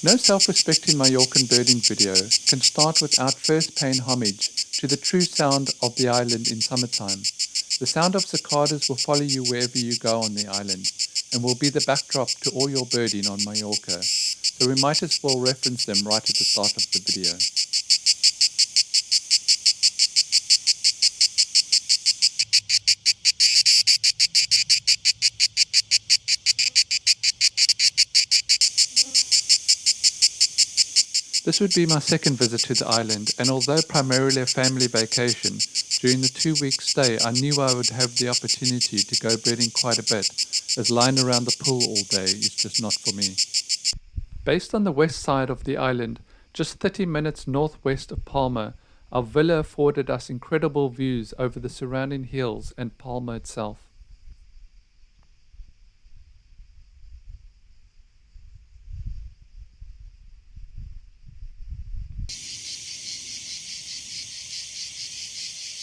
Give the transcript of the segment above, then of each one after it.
No self-respecting Mallorcan birding video can start without first paying homage to the true sound of the island in summertime. The sound of cicadas will follow you wherever you go on the island and will be the backdrop to all your birding on Mallorca, so we might as well reference them right at the start of the video. This would be my second visit to the island, and although primarily a family vacation, during the 2-week stay I knew I would have the opportunity to go birding quite a bit, as lying around the pool all day is just not for me. Based on the west side of the island, just 30 minutes northwest of Palma, our villa afforded us incredible views over the surrounding hills and Palma itself.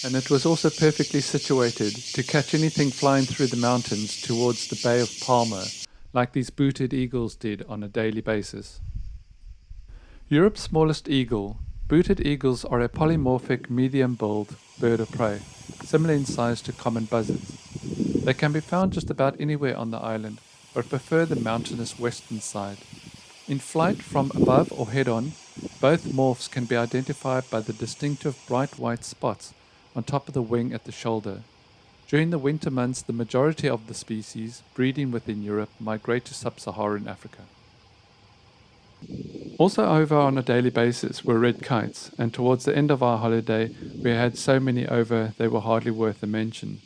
And it was also perfectly situated to catch anything flying through the mountains towards the Bay of Palma, like these booted eagles did on a daily basis. Europe's smallest eagle, booted eagles are a polymorphic medium-billed bird of prey, similar in size to common buzzards. They can be found just about anywhere on the island, but prefer the mountainous western side. In flight from above or head-on, both morphs can be identified by the distinctive bright white spots on top of the wing at the shoulder. During the winter months, the majority of the species breeding within Europe migrate to sub-Saharan Africa. Also over on a daily basis were red kites, and towards the end of our holiday we had so many over they were hardly worth a mention.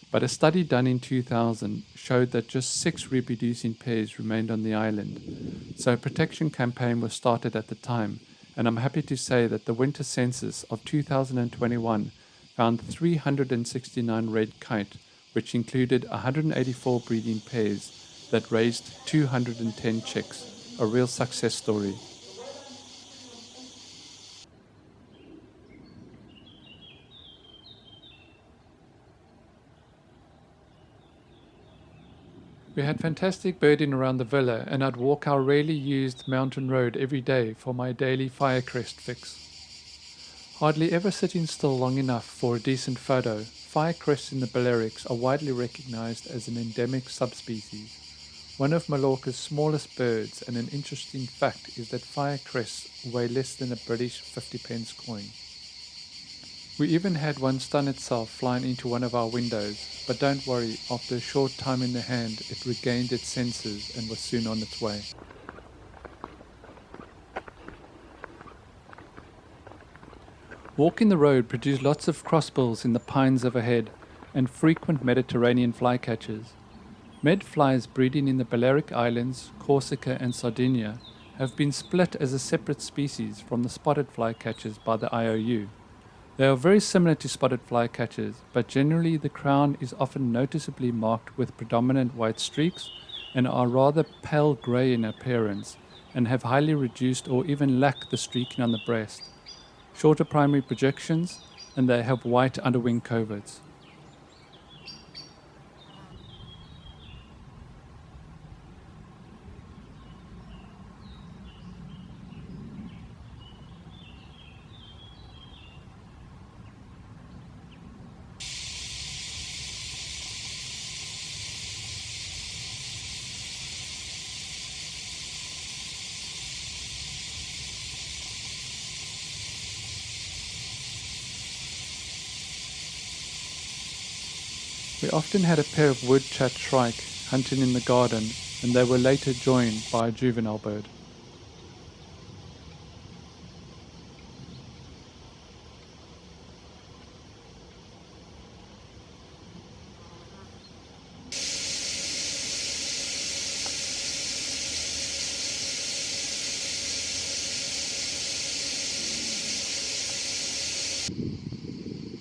But a study done in 2000 showed that just 6 reproducing pairs remained on the island, so a protection campaign was started at the time, and I'm happy to say that the winter census of 2021 found 369 red kite, which included 184 breeding pairs that raised 210 chicks, a real success story. We had fantastic birding around the villa, and I'd walk our rarely used mountain road every day for my daily firecrest fix. Hardly ever sitting still long enough for a decent photo, firecrests in the Balearics are widely recognized as an endemic subspecies, one of Mallorca's smallest birds, and an interesting fact is that firecrests weigh less than a British 50p coin. We even had one stun itself flying into one of our windows, but don't worry, after a short time in the hand it regained its senses and was soon on its way. Walking the road produced lots of crossbills in the pines overhead and frequent Mediterranean flycatchers. Medflies breeding in the Balearic Islands, Corsica and Sardinia have been split as a separate species from the spotted flycatchers by the IOU. They are very similar to spotted flycatchers, but generally the crown is often noticeably marked with predominant white streaks and are rather pale grey in appearance and have highly reduced or even lack the streaking on the breast. Shorter primary projections, and they have white underwing coverts. We often had a pair of woodchat shrike hunting in the garden, and they were later joined by a juvenile bird.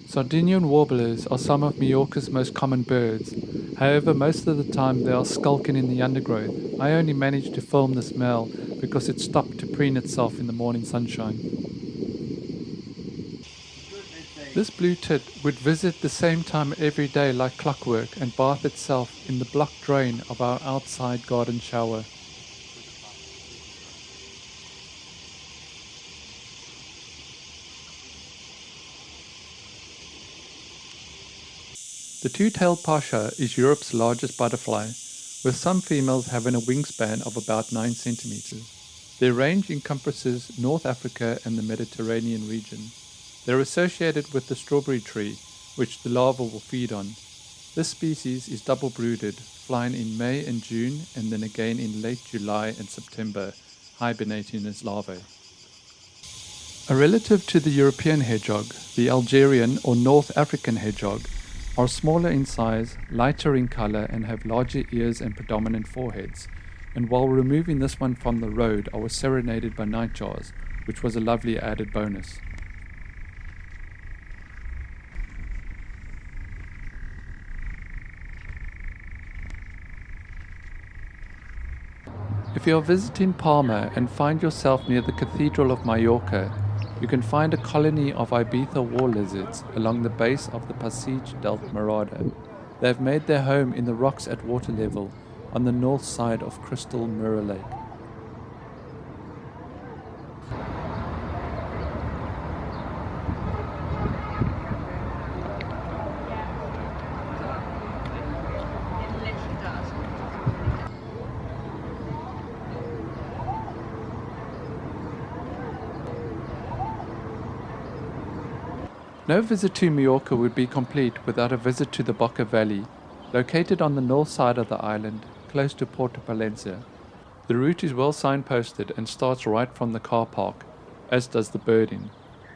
Sardinian warblers are some of Mallorca's most common birds. However, most of the time they are skulking in the undergrowth. I only managed to film this male because it stopped to preen itself in the morning sunshine. This blue tit would visit the same time every day like clockwork and bath itself in the blocked drain of our outside garden shower. The two-tailed pasha is Europe's largest butterfly, with some females having a wingspan of about 9 centimeters. Their range encompasses North Africa and the Mediterranean region. They're associated with the strawberry tree, which the larvae will feed on. This species is double-brooded, flying in May and June and then again in late July and September, hibernating as larvae. A relative to the European hedgehog, the Algerian or North African hedgehog, are smaller in size, lighter in color, and have larger ears and predominant foreheads. And while removing this one from the road, I was serenaded by nightjars, which was a lovely added bonus. If you are visiting Palma and find yourself near the Cathedral of Mallorca, you can find a colony of Ibiza war lizards along the base of the Passage del Mirada. They have made their home in the rocks at water level on the north side of Crystal Mirror Lake. No visit to Mallorca would be complete without a visit to the Boca Valley, located on the north side of the island, close to Porto Palencia. The route is well signposted and starts right from the car park, as does the birding.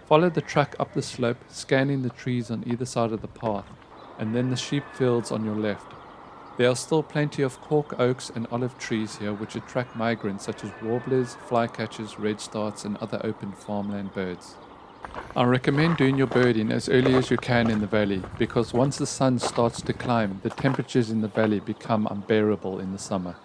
Follow the track up the slope, scanning the trees on either side of the path, and then the sheep fields on your left. There are still plenty of cork oaks and olive trees here which attract migrants such as warblers, flycatchers, redstarts and other open farmland birds. I recommend doing your birding as early as you can in the valley, because once the sun starts to climb, the temperatures in the valley become unbearable in the summer.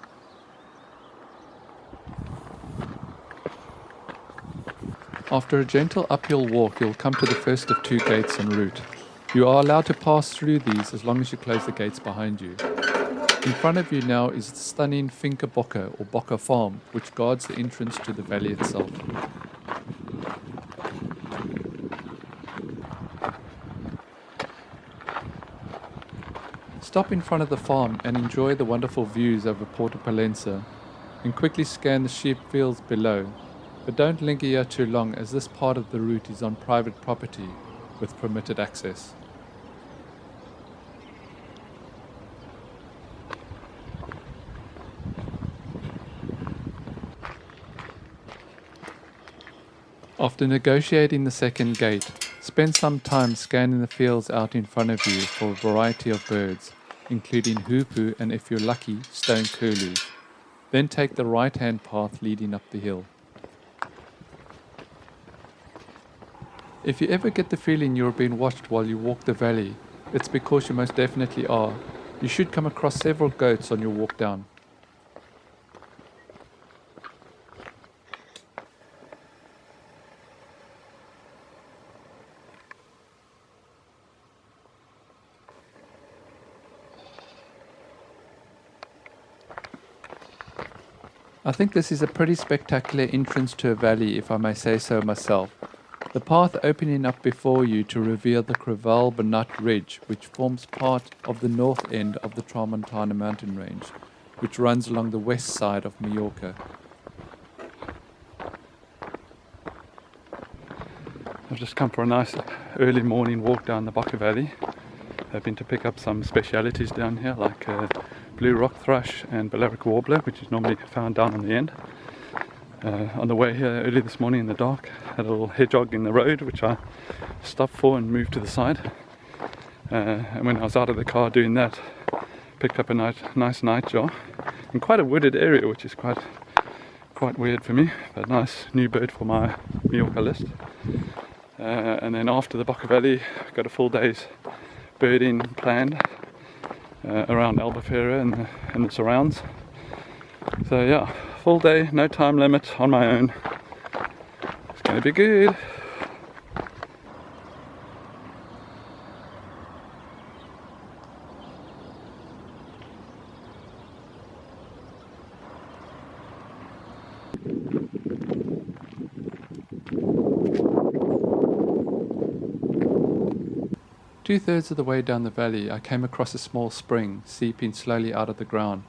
After a gentle uphill walk, you'll come to the first of 2 gates en route. You are allowed to pass through these as long as you close the gates behind you. In front of you now is the stunning Finca Boca or Boca Farm, which guards the entrance to the valley itself. Stop in front of the farm and enjoy the wonderful views over Porto Palencia, and quickly scan the sheep fields below, but don't linger here too long as this part of the route is on private property with permitted access. After negotiating the second gate, spend some time scanning the fields out in front of you for a variety of birds, including hoopoe and, if you're lucky, stone curlews. Then take the right-hand path leading up the hill. If you ever get the feeling you're being watched while you walk the valley, it's because you most definitely are. You should come across several goats on your walk down. I think this is a pretty spectacular entrance to a valley, if I may say so myself. The path opening up before you to reveal the Creval Bernat Ridge, which forms part of the north end of the Tramontana mountain range, which runs along the west side of Mallorca. I've just come for a nice early morning walk down the Boca Valley. Hoping to pick up some specialities down here like blue rock thrush and Balearic warbler, which is normally found down on the end. On the way here early this morning in the dark, had a little hedgehog in the road which I stopped for and moved to the side. And when I was out of the car doing that, picked up a nice nightjar in quite a wooded area, which is quite weird for me, but nice new bird for my Mallorca list. And then after the Boca Valley, got a full day's birding planned around Albufeira and the surrounds. So yeah, full day, no time limit, on my own. It's gonna be good. Two-thirds of the way down the valley, I came across a small spring seeping slowly out of the ground,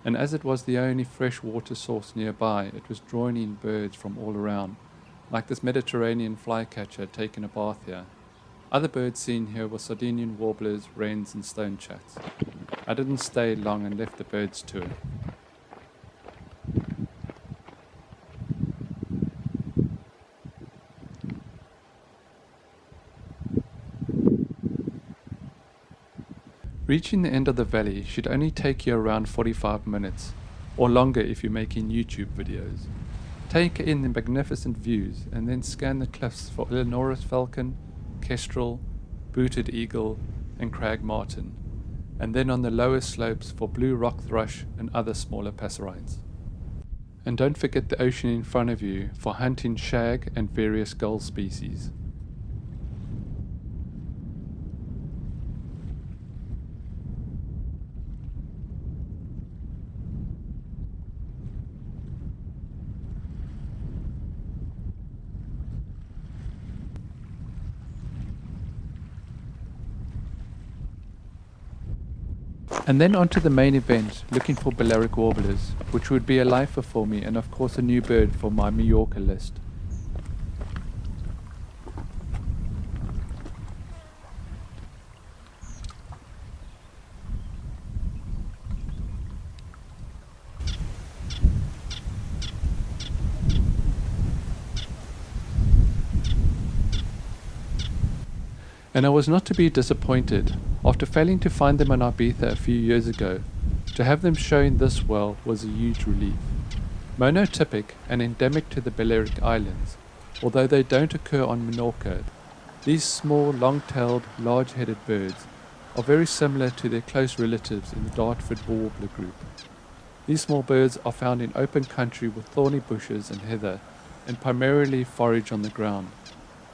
and as it was the only fresh water source nearby, it was drawing in birds from all around, like this Mediterranean flycatcher taking a bath here. Other birds seen here were Sardinian warblers, wrens and stonechats. I didn't stay long and left the birds to it. Reaching the end of the valley should only take you around 45 minutes, or longer if you're making YouTube videos. Take in the magnificent views and then scan the cliffs for Eleonora's falcon, kestrel, booted eagle and crag martin, and then on the lower slopes for blue rock thrush and other smaller passerines. And don't forget the ocean in front of you for hunting shag and various gull species. And then onto the main event, looking for Balearic warblers, which would be a lifer for me and of course a new bird for my Mallorca list. And I was not to be disappointed. After failing to find them on Ibiza a few years ago, to have them showing this well was a huge relief. Monotypic and endemic to the Balearic Islands, although they don't occur on Mallorca, these small, long-tailed, large-headed birds are very similar to their close relatives in the Dartford warbler group. These small birds are found in open country with thorny bushes and heather, and primarily forage on the ground.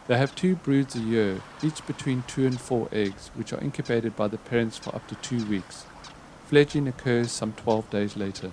They have 2 broods a year, each between 2 and 4 eggs, which are incubated by the parents for up to 2 weeks. Fledging occurs some 12 days later.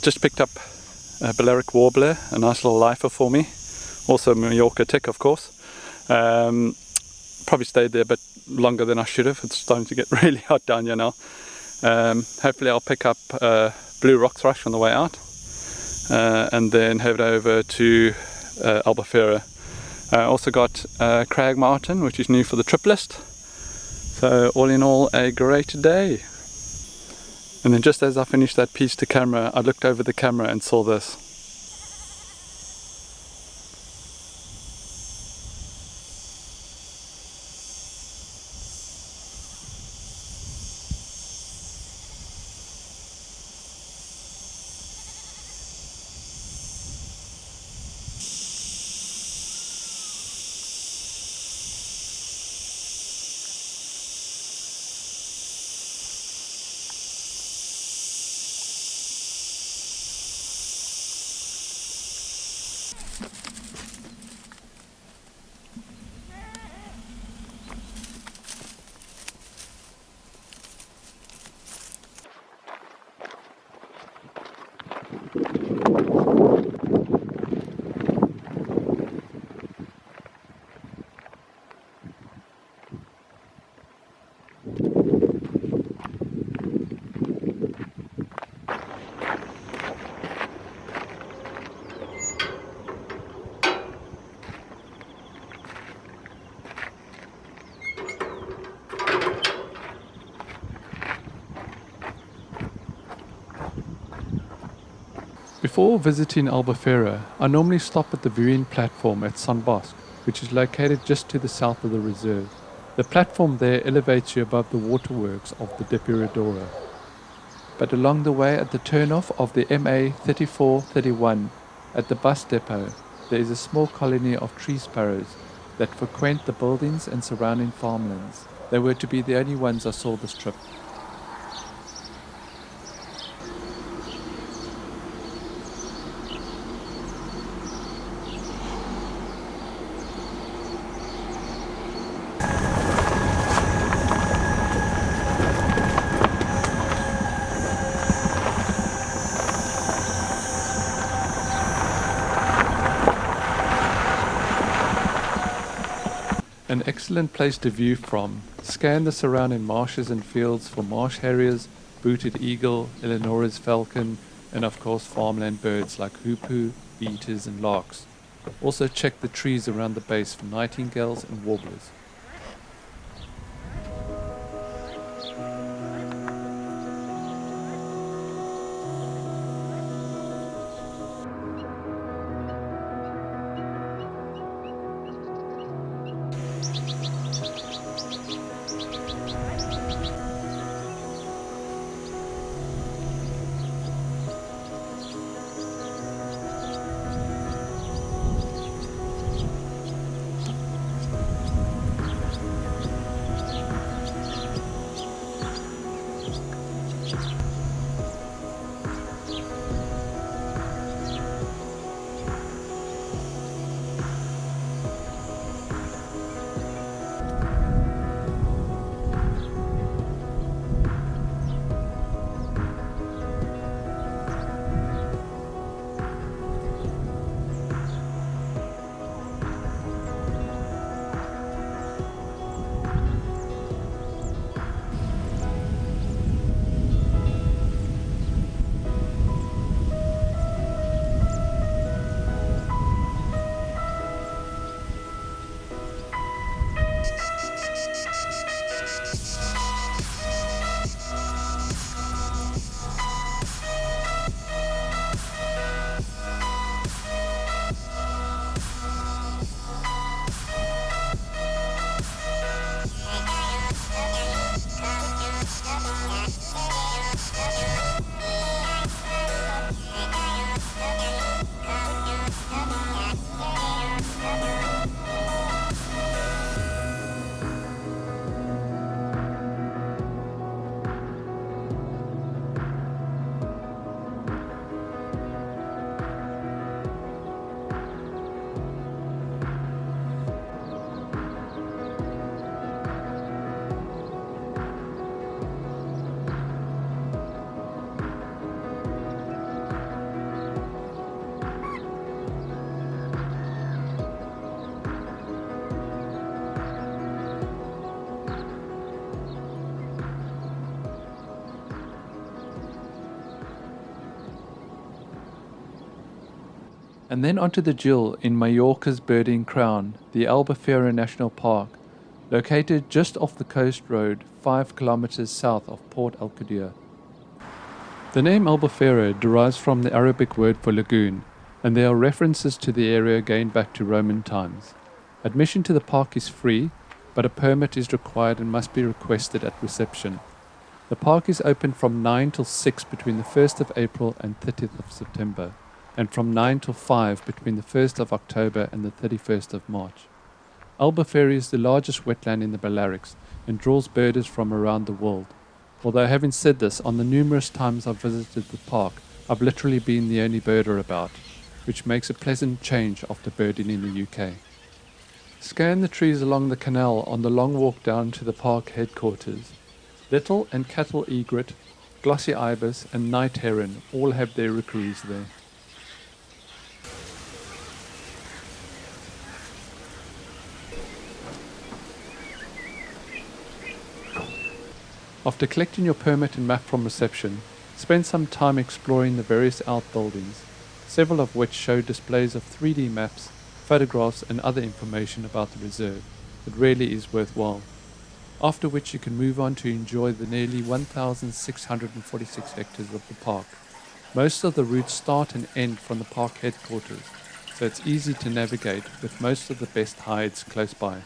Just picked up a Balearic warbler, a nice little lifer for me. Also a Mallorca tick, of course. Probably stayed there a bit longer than I should have. It's starting to get really hot down here now. Hopefully I'll pick up blue rock thrush on the way out, and then head over to Albufeira. I also got crag martin, which is new for the trip list. So all in all, a great day. And then just as I finished that piece to camera, I looked over the camera and saw this. Before visiting Albufeira, I normally stop at the viewing platform at San Bosque, which is located just to the south of the reserve. The platform there elevates you above the waterworks of the Depuradora. But along the way at the turnoff of the MA 3431 at the bus depot, there is a small colony of tree sparrows that frequent the buildings and surrounding farmlands. They were to be the only ones I saw this trip. An excellent place to view from. Scan the surrounding marshes and fields for marsh harriers, booted eagle, Eleonora's falcon, and of course farmland birds like hoopoe, beaters and larks. Also check the trees around the base for nightingales and warblers. And then onto the jewel in Mallorca's birding crown, the Albufeira National Park, located just off the coast road 5 kilometers south of Port Alcudia. The name Albufeira derives from the Arabic word for lagoon, and there are references to the area going back to Roman times. Admission to the park is free, but a permit is required and must be requested at reception. The park is open from 9 till 6 between the 1st of April and 30th of September, and from 9 till 5 between the 1st of October and the 31st of March. Albufeira is the largest wetland in the Balearics and draws birders from around the world. Although having said this, on the numerous times I've visited the park, I've literally been the only birder about, which makes a pleasant change after birding in the UK. Scan the trees along the canal on the long walk down to the park headquarters. Little and cattle egret, glossy ibis and night heron all have their rookeries there. After collecting your permit and map from reception, spend some time exploring the various outbuildings, several of which show displays of 3D maps, photographs and other information about the reserve. It really is worthwhile. After which you can move on to enjoy the nearly 1,646 hectares of the park. Most of the routes start and end from the park headquarters, so it's easy to navigate with most of the best hides close by.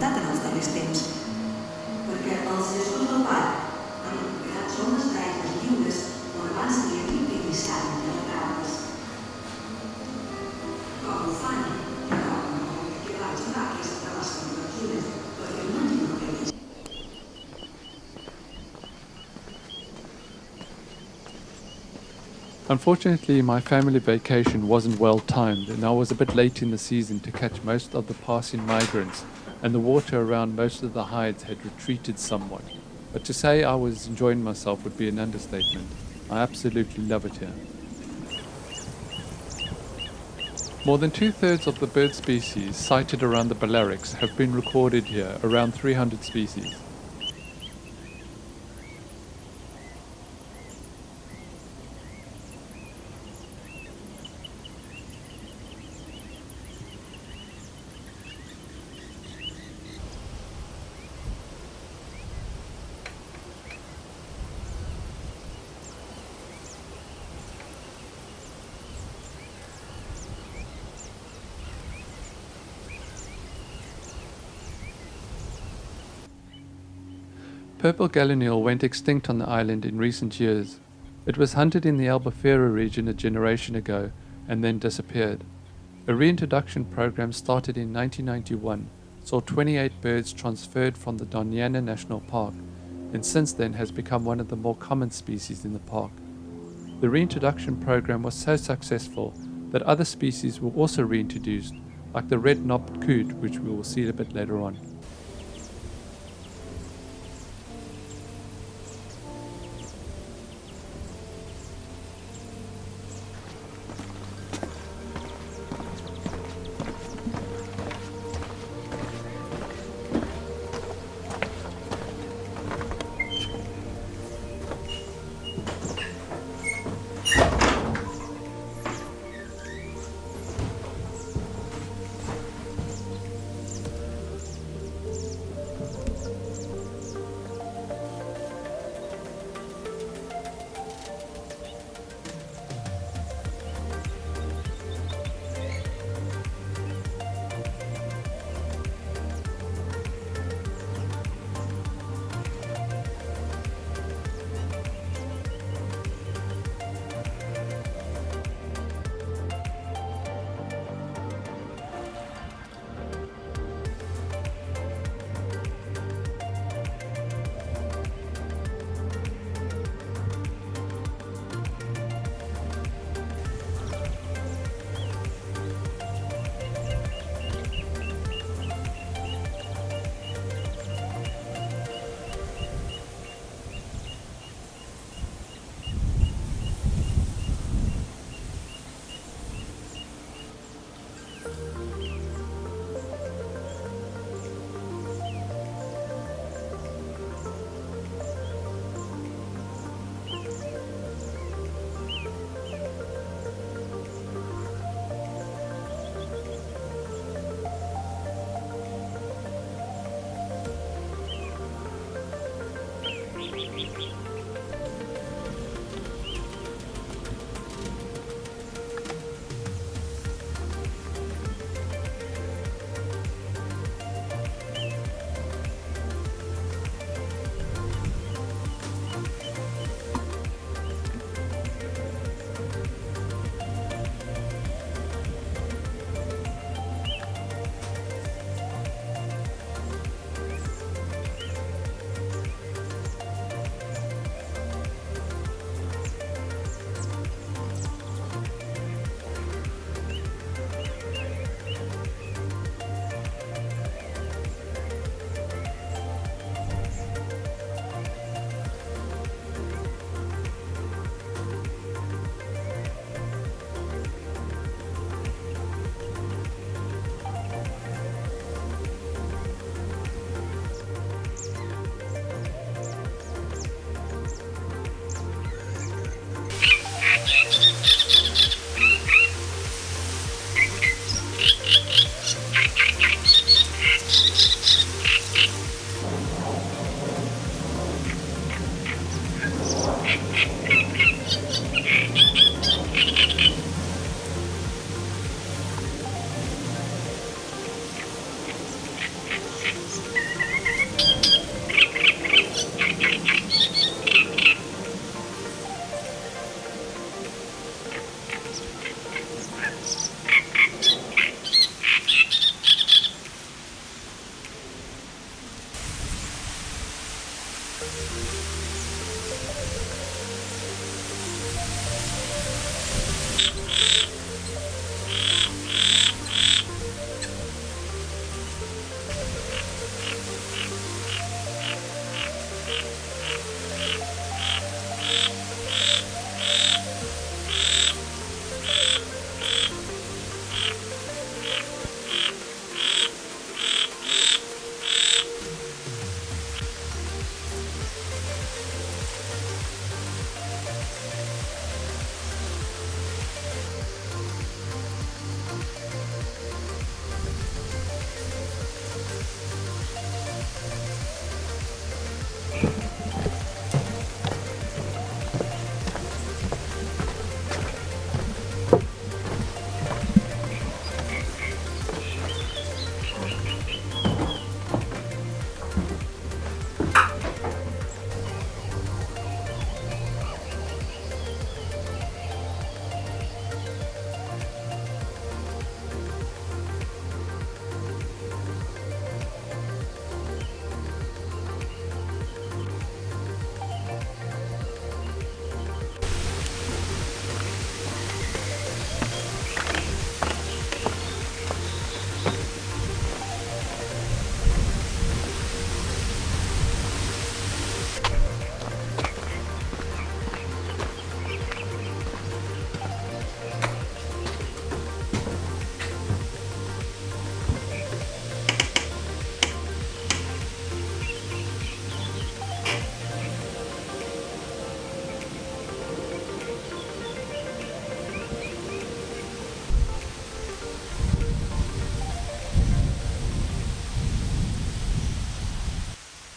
En els darrers temps, perquè els gestors del parc han recuperat zones d'aigües lliures on abans hi havia pidissat de recargues. Com ho fan? Que vaig anar a aquesta base de tranquil·les, perquè no tinc el que dir. Unfortunately, my family vacation wasn't well timed and I was a bit late in the season to catch most of the passing migrants, and the water around most of the hides had retreated somewhat. But to say I was enjoying myself would be an understatement. I absolutely love it here. More than 2/3 of the bird species sighted around the Balearics have been recorded here, around 300 species. Purple gallinule went extinct on the island in recent years. It was hunted in the Albufeira region a generation ago and then disappeared. A reintroduction program started in 1991 saw 28 birds transferred from the Doñana National Park, and since then has become one of the more common species in the park. The reintroduction program was so successful that other species were also reintroduced, like the red-knobbed coot, which we will see a bit later on.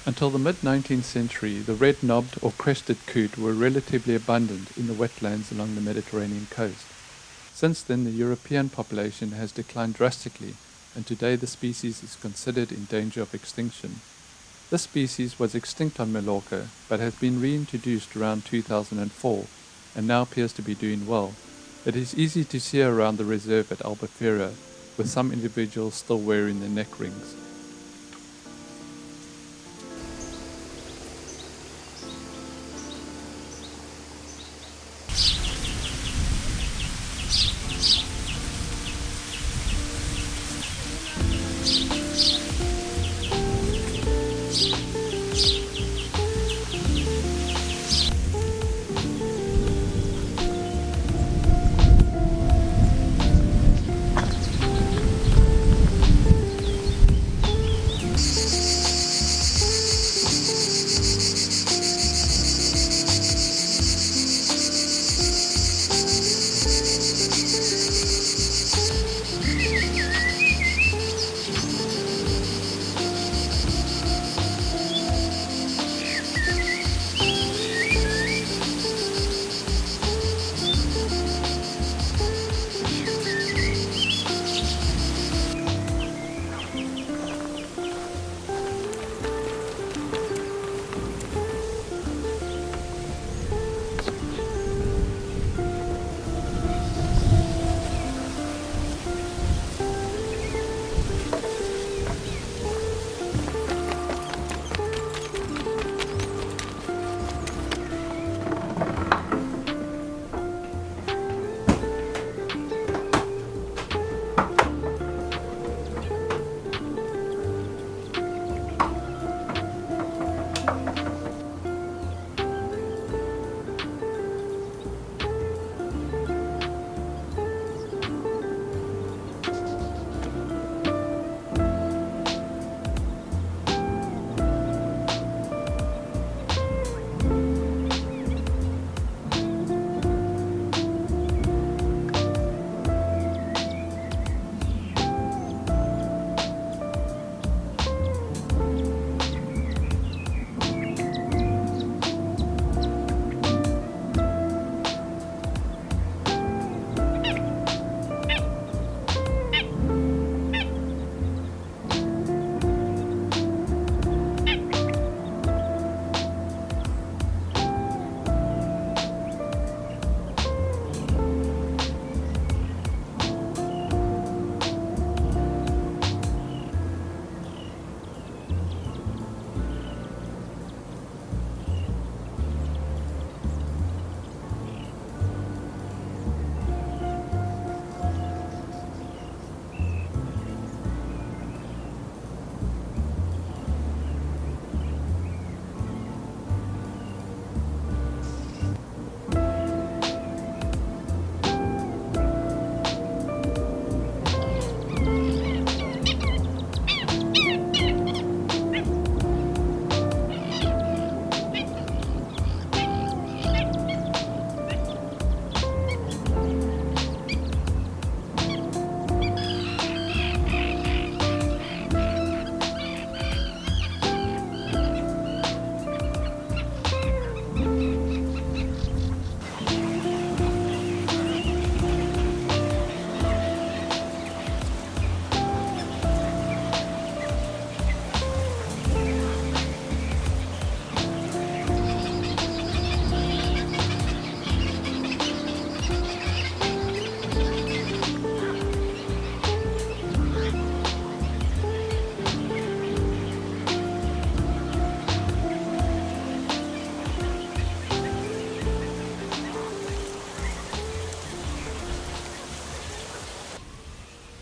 Until the mid-19th century, the red-knobbed or crested coot were relatively abundant in the wetlands along the Mediterranean coast. Since then, the European population has declined drastically, and today the species is considered in danger of extinction. This species was extinct on Mallorca, but has been reintroduced around 2004, and now appears to be doing well. It is easy to see around the reserve at Albufeira, with some individuals still wearing their neck rings.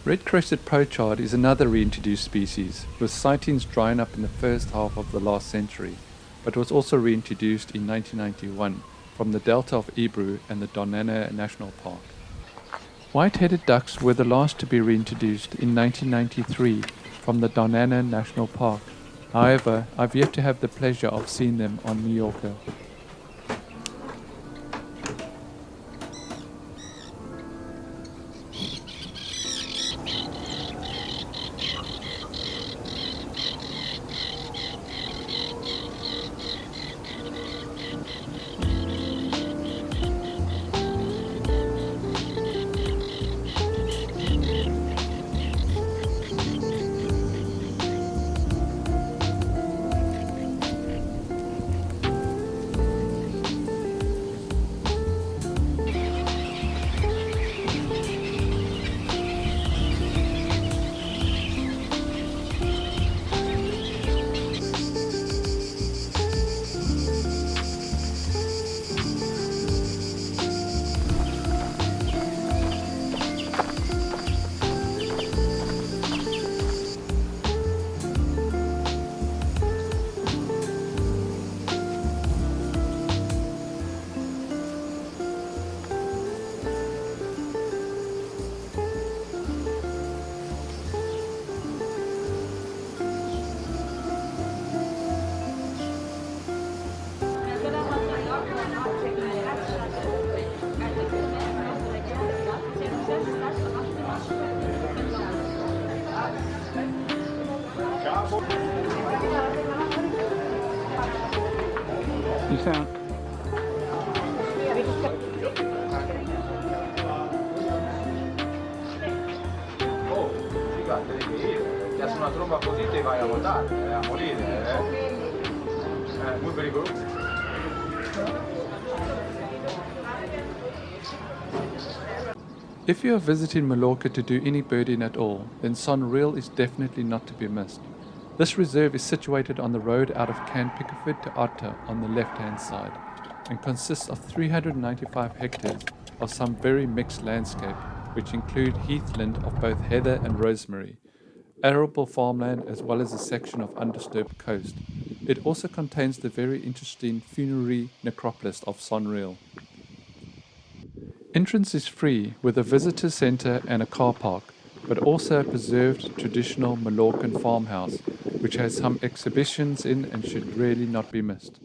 Red-crested pochard is another reintroduced species, with sightings drying up in the first half of the last century, but was also reintroduced in 1991 from the delta of Ebro and the Donana National Park. White-headed ducks were the last to be reintroduced in 1993 from the Donana National Park. However, I've yet to have the pleasure of seeing them on Mallorca. You sound. Oh, figa, te devi dire. Ti ha una tromba così te vai a votare, a morire, muy pericoloso. If you are visiting Mallorca to do any birding at all, then Sonreal is definitely not to be missed. This reserve is situated on the road out of Can Pickford to Arta on the left-hand side and consists of 395 hectares of some very mixed landscape, which include heathland of both heather and rosemary, arable farmland as well as a section of undisturbed coast. It also contains the very interesting funerary necropolis of Sonreal. Entrance is free with a visitor centre and a car park, but also a preserved traditional Mallorcan farmhouse, which has some exhibitions in and should really not be missed.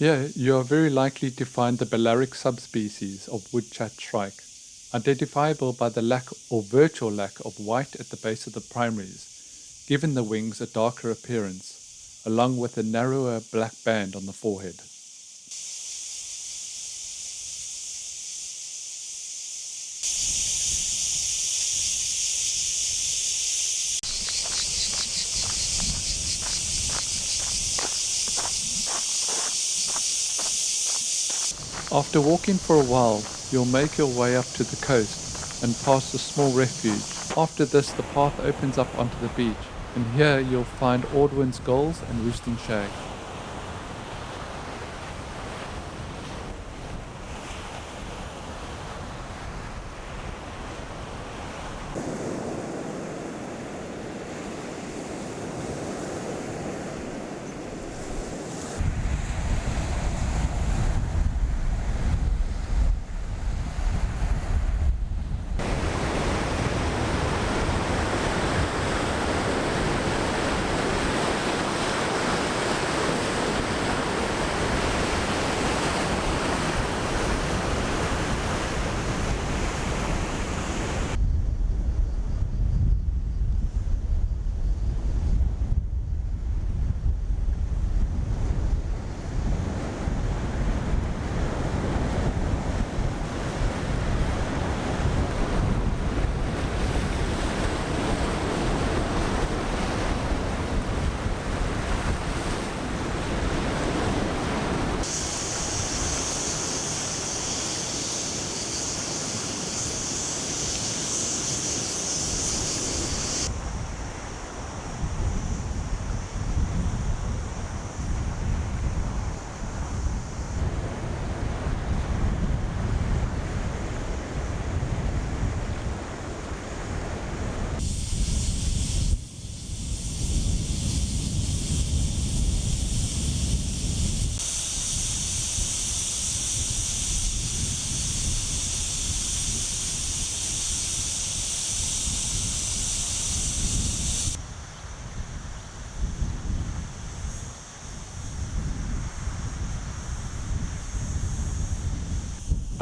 Here you are very likely to find the Balearic subspecies of woodchat shrike, identifiable by the lack or virtual lack of white at the base of the primaries, giving the wings a darker appearance, along with a narrower black band on the forehead. After walking for a while, you'll make your way up to the coast and past a small refuge. After this, the path opens up onto the beach, and here you'll find Ordwin's gulls and roosting shag.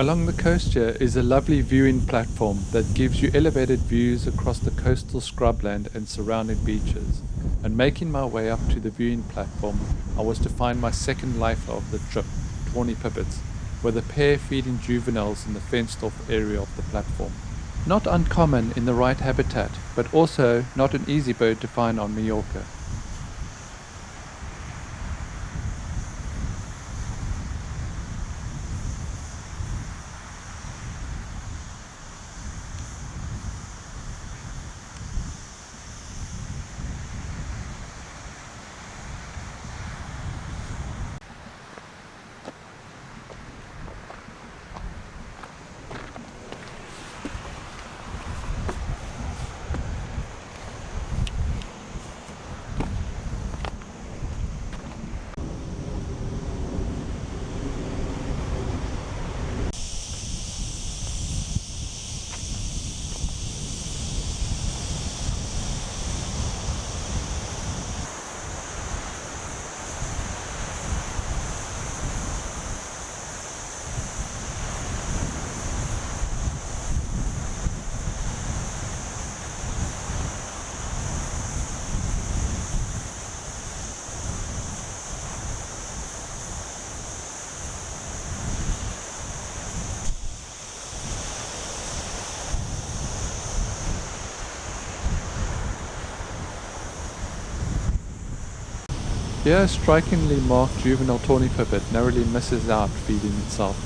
Along the coast here is a lovely viewing platform that gives you elevated views across the coastal scrubland and surrounding beaches. And making my way up to the viewing platform, I was to find my second lifer of the trip, tawny pipits, with a pair feeding juveniles in the fenced-off area of the platform. Not uncommon in the right habitat, but also not an easy bird to find on Mallorca. Here a strikingly marked juvenile tawny pipit narrowly misses out feeding itself.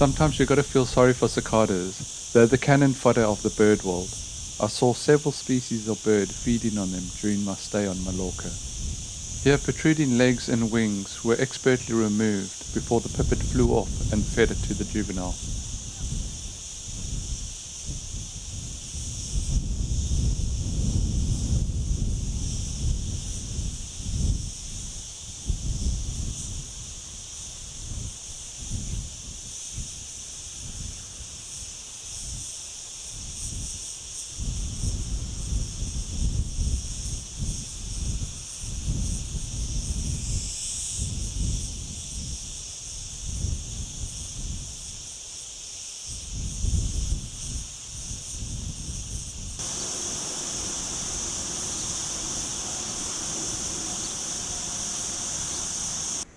Sometimes you gotta feel sorry for cicadas. They're the cannon fodder of the bird world. I saw several species of bird feeding on them during my stay on Mallorca. Here protruding legs and wings were expertly removed before the pipit flew off and fed it to the juvenile.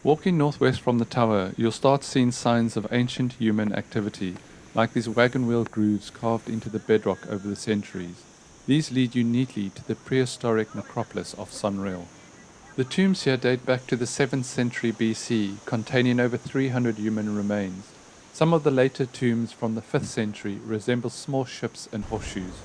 Walking northwest from the tower, you'll start seeing signs of ancient human activity, like these wagon wheel grooves carved into the bedrock over the centuries. These lead you neatly to the prehistoric necropolis of Sunrail. The tombs here date back to the 7th century BC, containing over 300 human remains. Some of the later tombs from the 5th century resemble small ships and horseshoes.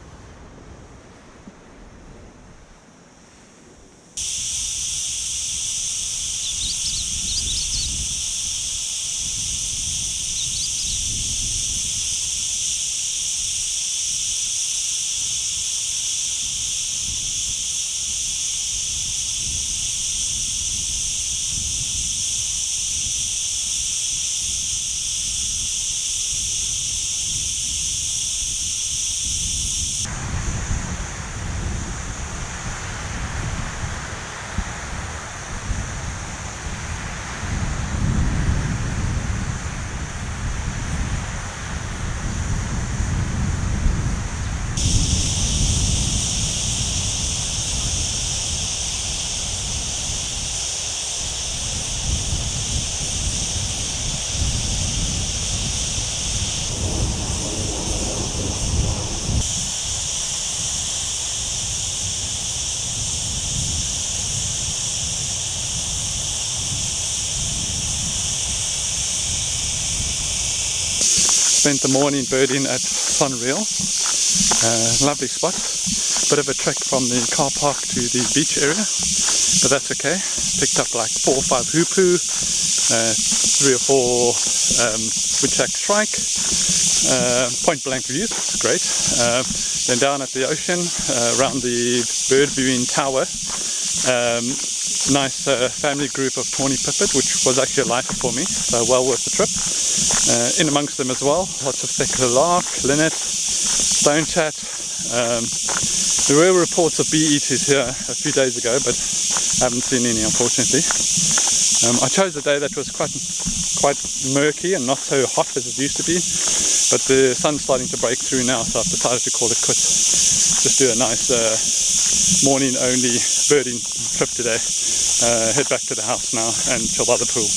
Spent the morning birding at Sunrail. Lovely spot. Bit of a trek from the car park to the beach area, but that's okay. Picked up like 4 or 5 hoopoo, 3 or 4 woodchuck strike, point blank views, great. Then down at the ocean, around the bird viewing tower, nice family group of tawny pipit, which was actually a lifer for me, so well worth the trip. In amongst them as well, lots of secular lark, linnet, stonechat. There were reports of bee eaters here a few days ago, but I haven't seen any, unfortunately. I chose a day that was quite murky and not so hot as it used to be, but the sun's starting to break through now, so I've decided to call it quits. Just do a nice morning only birding trip today. Head back to the house now and chill by the pool.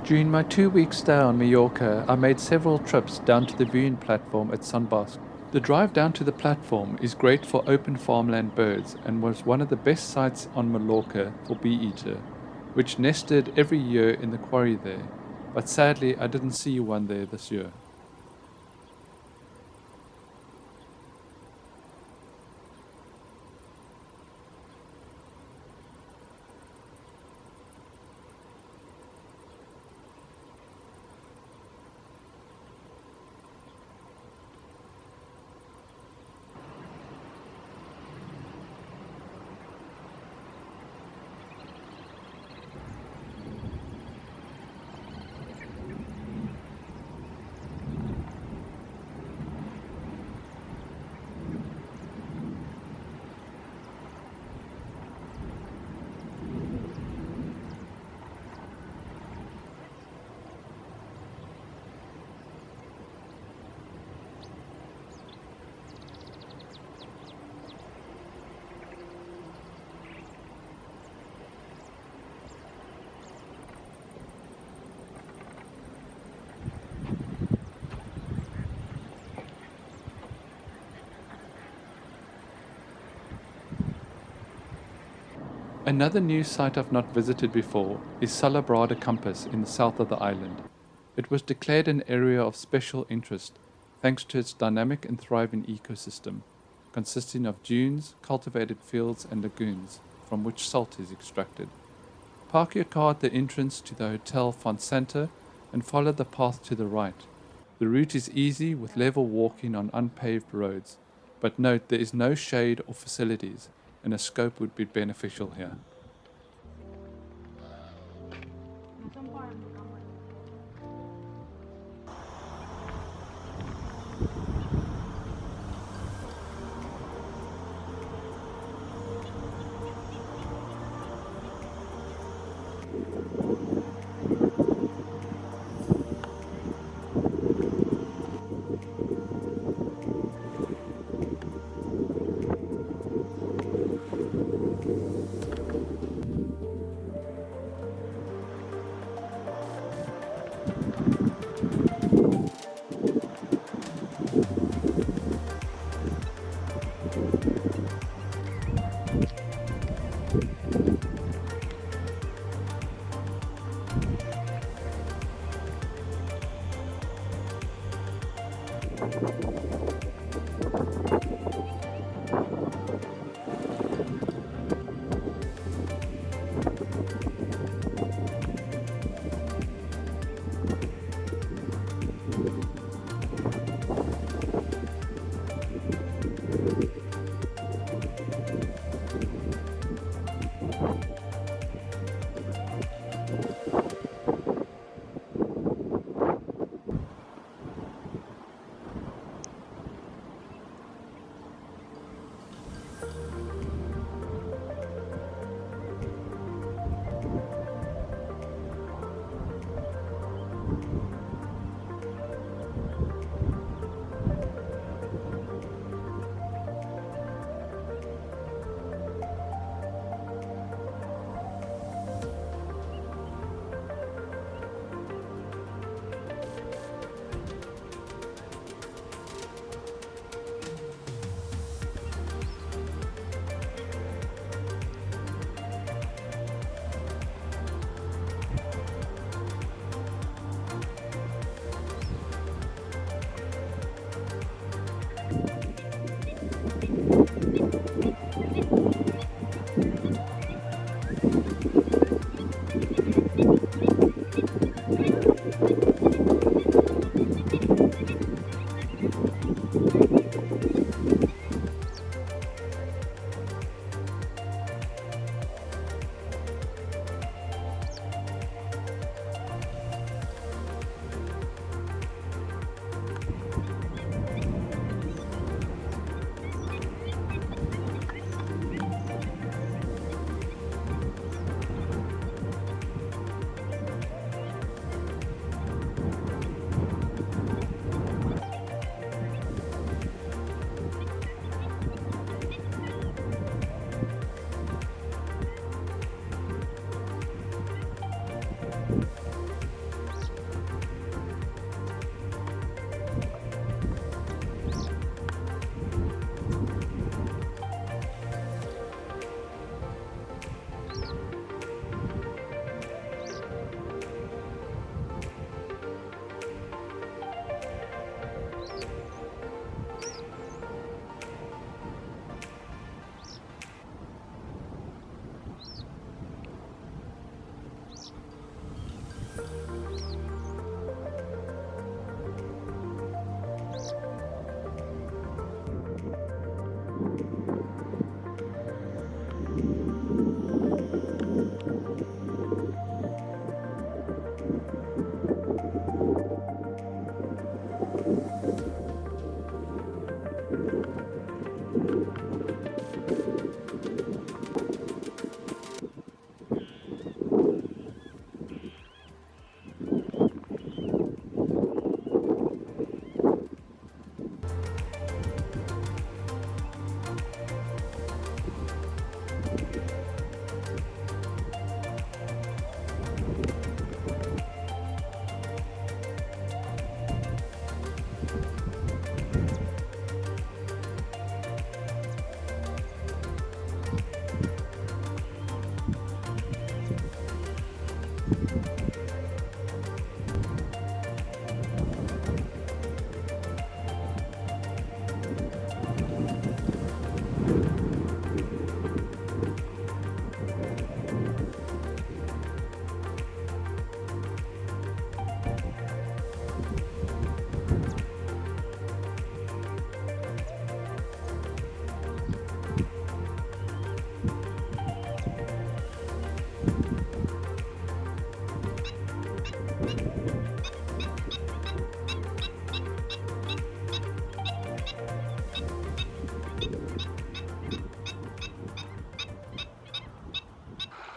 During my 2-week stay on Mallorca, I made several trips down to the viewing platform at Sunbasque. The drive down to the platform is great for open farmland birds and was one of the best sites on Mallorca for bee-eater, which nested every year in the quarry there, but sadly I didn't see one there this year. Another new site I've not visited before is Salabrada Campus in the south of the island. It was declared an area of special interest thanks to its dynamic and thriving ecosystem, consisting of dunes, cultivated fields and lagoons from which salt is extracted. Park your car at the entrance to the Hotel Fonsanta and follow the path to the right. The route is easy with level walking on unpaved roads, but note there is no shade or facilities, and a scope would be beneficial here.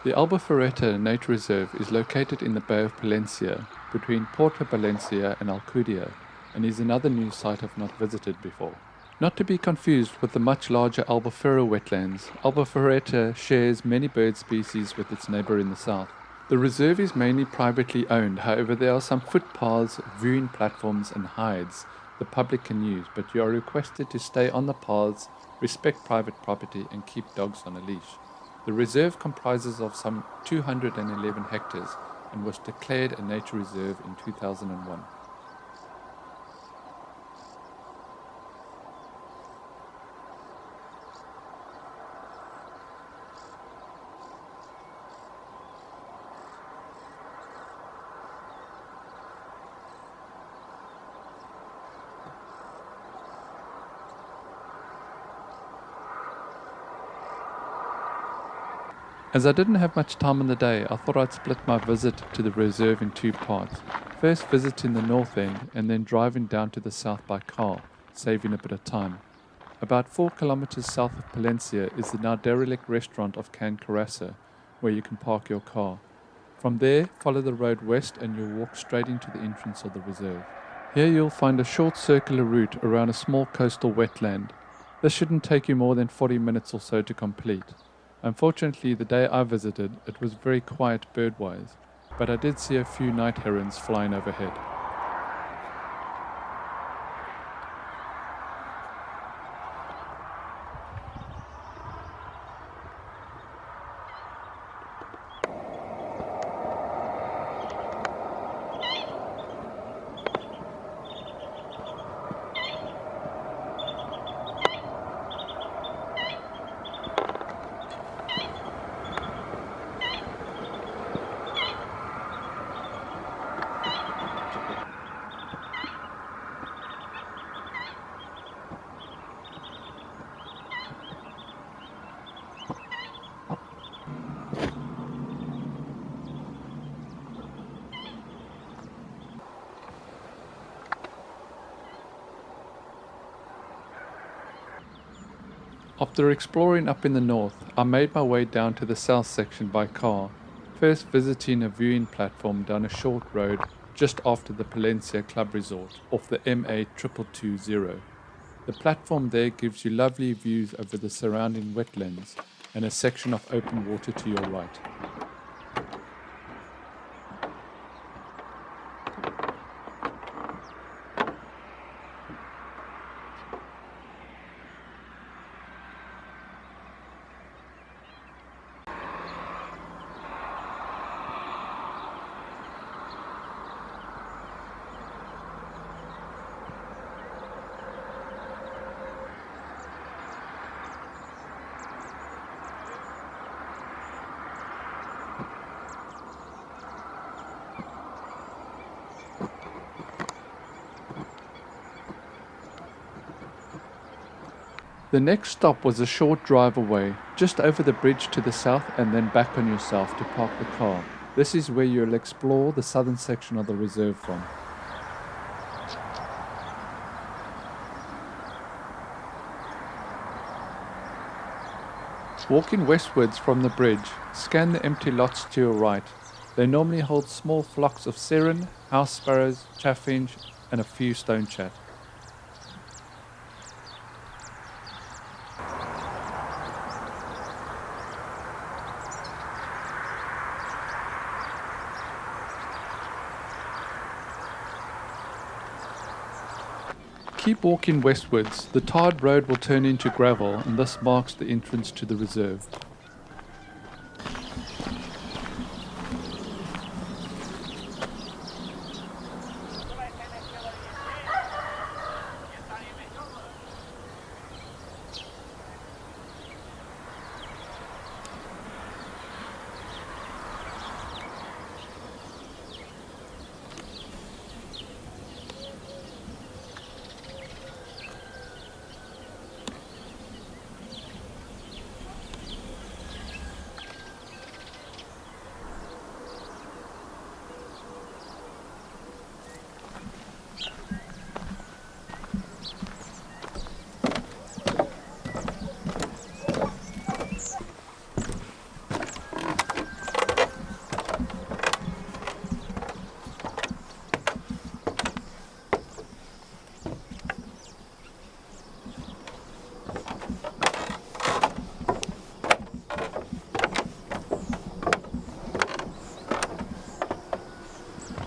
The Albufeireta Nature Reserve is located in the Bay of Palencia, between Porto Palencia and Alcudia, and is another new site I've not visited before. Not to be confused with the much larger Albufeira wetlands, Albufeireta shares many bird species with its neighbour in the south. The reserve is mainly privately owned, however there are some footpaths, viewing platforms and hides the public can use, but you are requested to stay on the paths, respect private property and keep dogs on a leash. The reserve comprises of some 211 hectares and was declared a nature reserve in 2001. As I didn't have much time in the day, I thought I'd split my visit to the reserve in two parts. First visiting the north end and then driving down to the south by car, saving a bit of time. About 4 kilometers south of Palencia is the now derelict restaurant of Can Carassa, where you can park your car. From there, follow the road west and you'll walk straight into the entrance of the reserve. Here you'll find a short circular route around a small coastal wetland. This shouldn't take you more than 40 minutes or so to complete. Unfortunately, the day I visited, it was very quiet bird-wise, but I did see a few night herons flying overhead. After exploring up in the north, I made my way down to the south section by car, first visiting a viewing platform down a short road just after the Palencia Club Resort off the MA 2220. The platform there gives you lovely views over the surrounding wetlands and a section of open water to your right. The next stop was a short drive away, just over the bridge to the south and then back on yourself to park the car. This is where you'll explore the southern section of the reserve from. Walking westwards from the bridge, scan the empty lots to your right. They normally hold small flocks of serin, house sparrows, chaffinch and a few stonechat. Keep walking westwards. The tarred road will turn into gravel and thus marks the entrance to the reserve.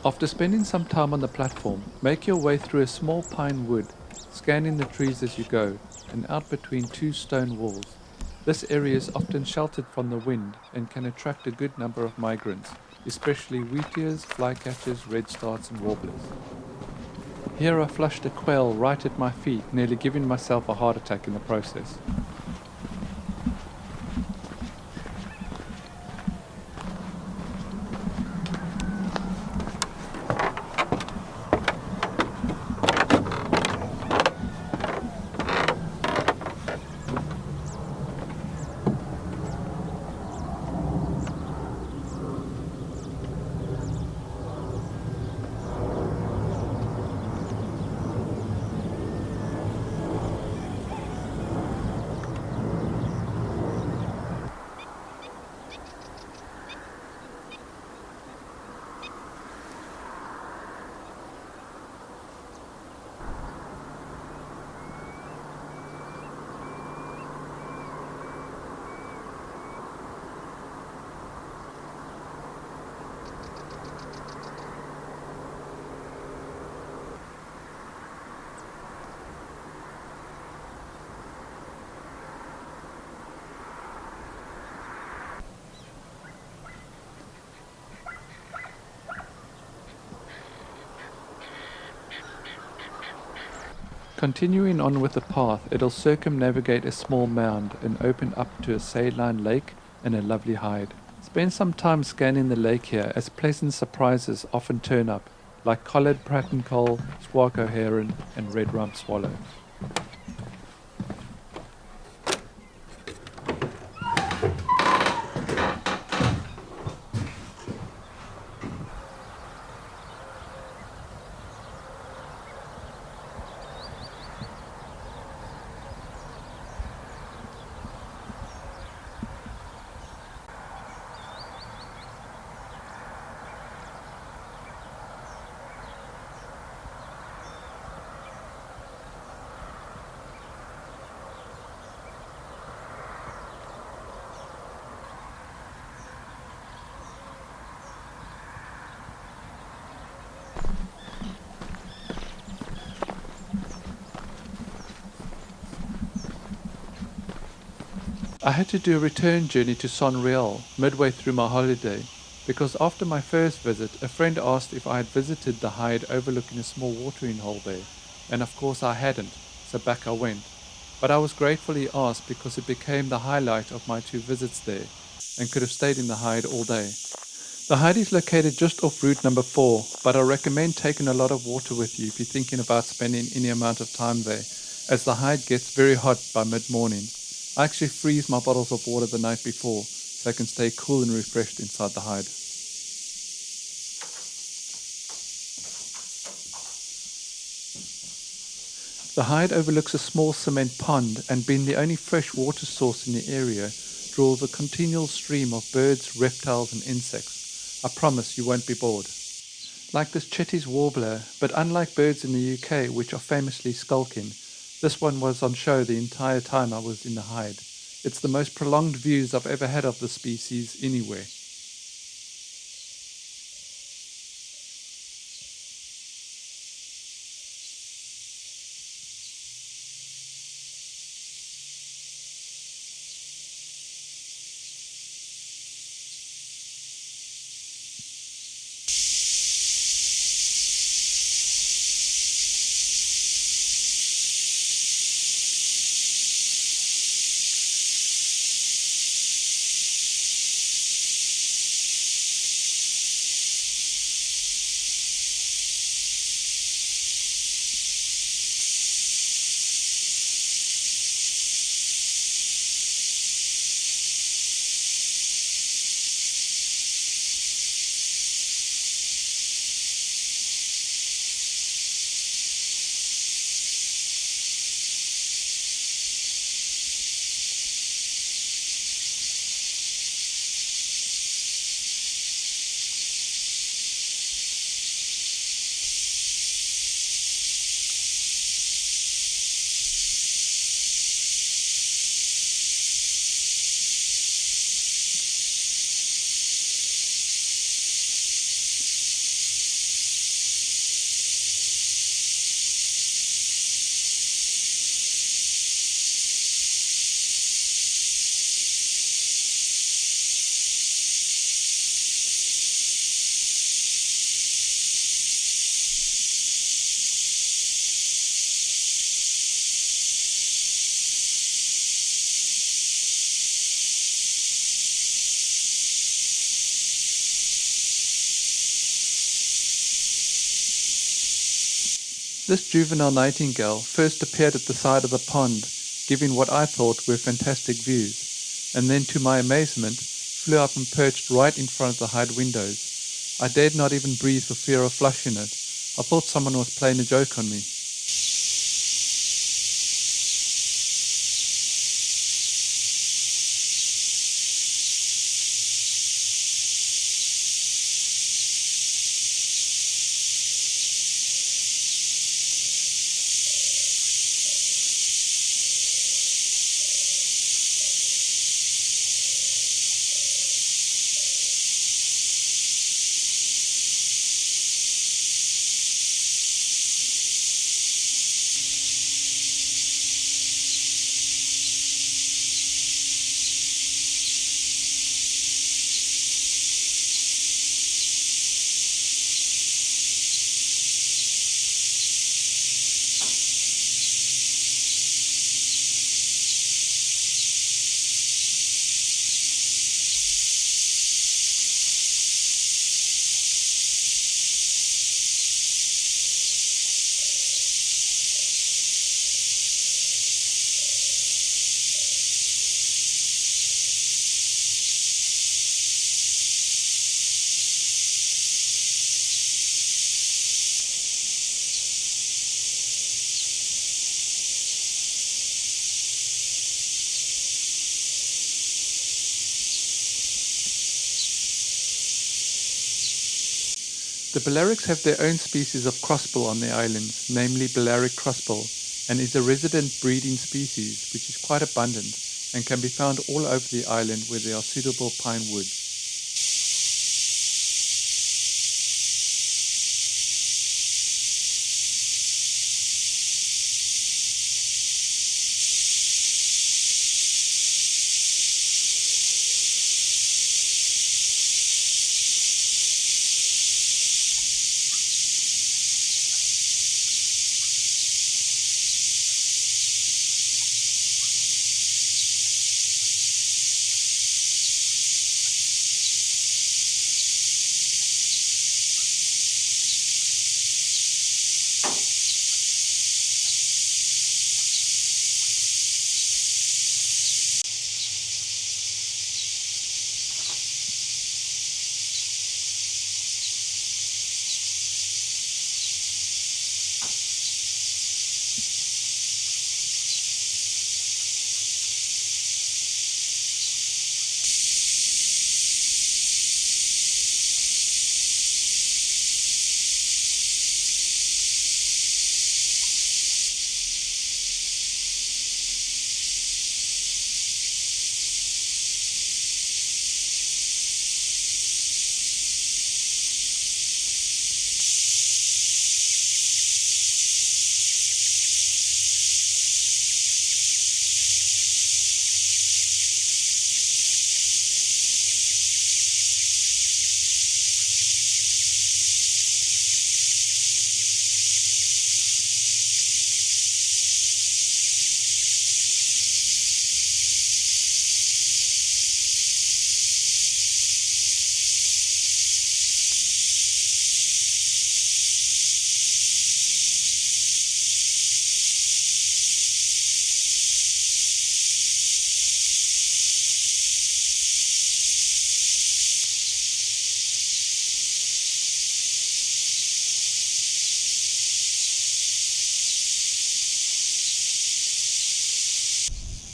After spending some time on the platform, make your way through a small pine wood, scanning the trees as you go, and out between two stone walls. This area is often sheltered from the wind and can attract a good number of migrants, especially wheatears, flycatchers, redstarts, and warblers. Here I flushed a quail right at my feet, nearly giving myself a heart attack in the process. Continuing on with the path, it'll circumnavigate a small mound and open up to a saline lake and a lovely hide. Spend some time scanning the lake here, as pleasant surprises often turn up, like collared pratincoal, squawko heron, and red rump swallow. I had to do a return journey to Son Real midway through my holiday, because after my first visit, a friend asked if I had visited the hide overlooking a small watering hole there, and of course I hadn't, so back I went. But I was grateful he asked, because it became the highlight of my 2 visits there, and could have stayed in the hide all day. The hide is located just off route number 4, but I recommend taking a lot of water with you if you're thinking about spending any amount of time there, as the hide gets very hot by mid-morning. I actually freeze my bottles of water the night before, so I can stay cool and refreshed inside the hide. The hide overlooks a small cement pond, and being the only fresh water source in the area, draws a continual stream of birds, reptiles and insects. I promise you won't be bored. Like this Chetty's warbler, but unlike birds in the UK, which are famously skulking, this one was on show the entire time I was in the hide. It's the most prolonged views I've ever had of the species anywhere. This juvenile nightingale first appeared at the side of the pond, giving what I thought were fantastic views, and then to my amazement, flew up and perched right in front of the hide windows. I dared not even breathe for fear of flushing it. I thought someone was playing a joke on me. The Balearics have their own species of crossbill on their islands, namely Balearic crossbill, and is a resident breeding species which is quite abundant and can be found all over the island where there are suitable pine woods.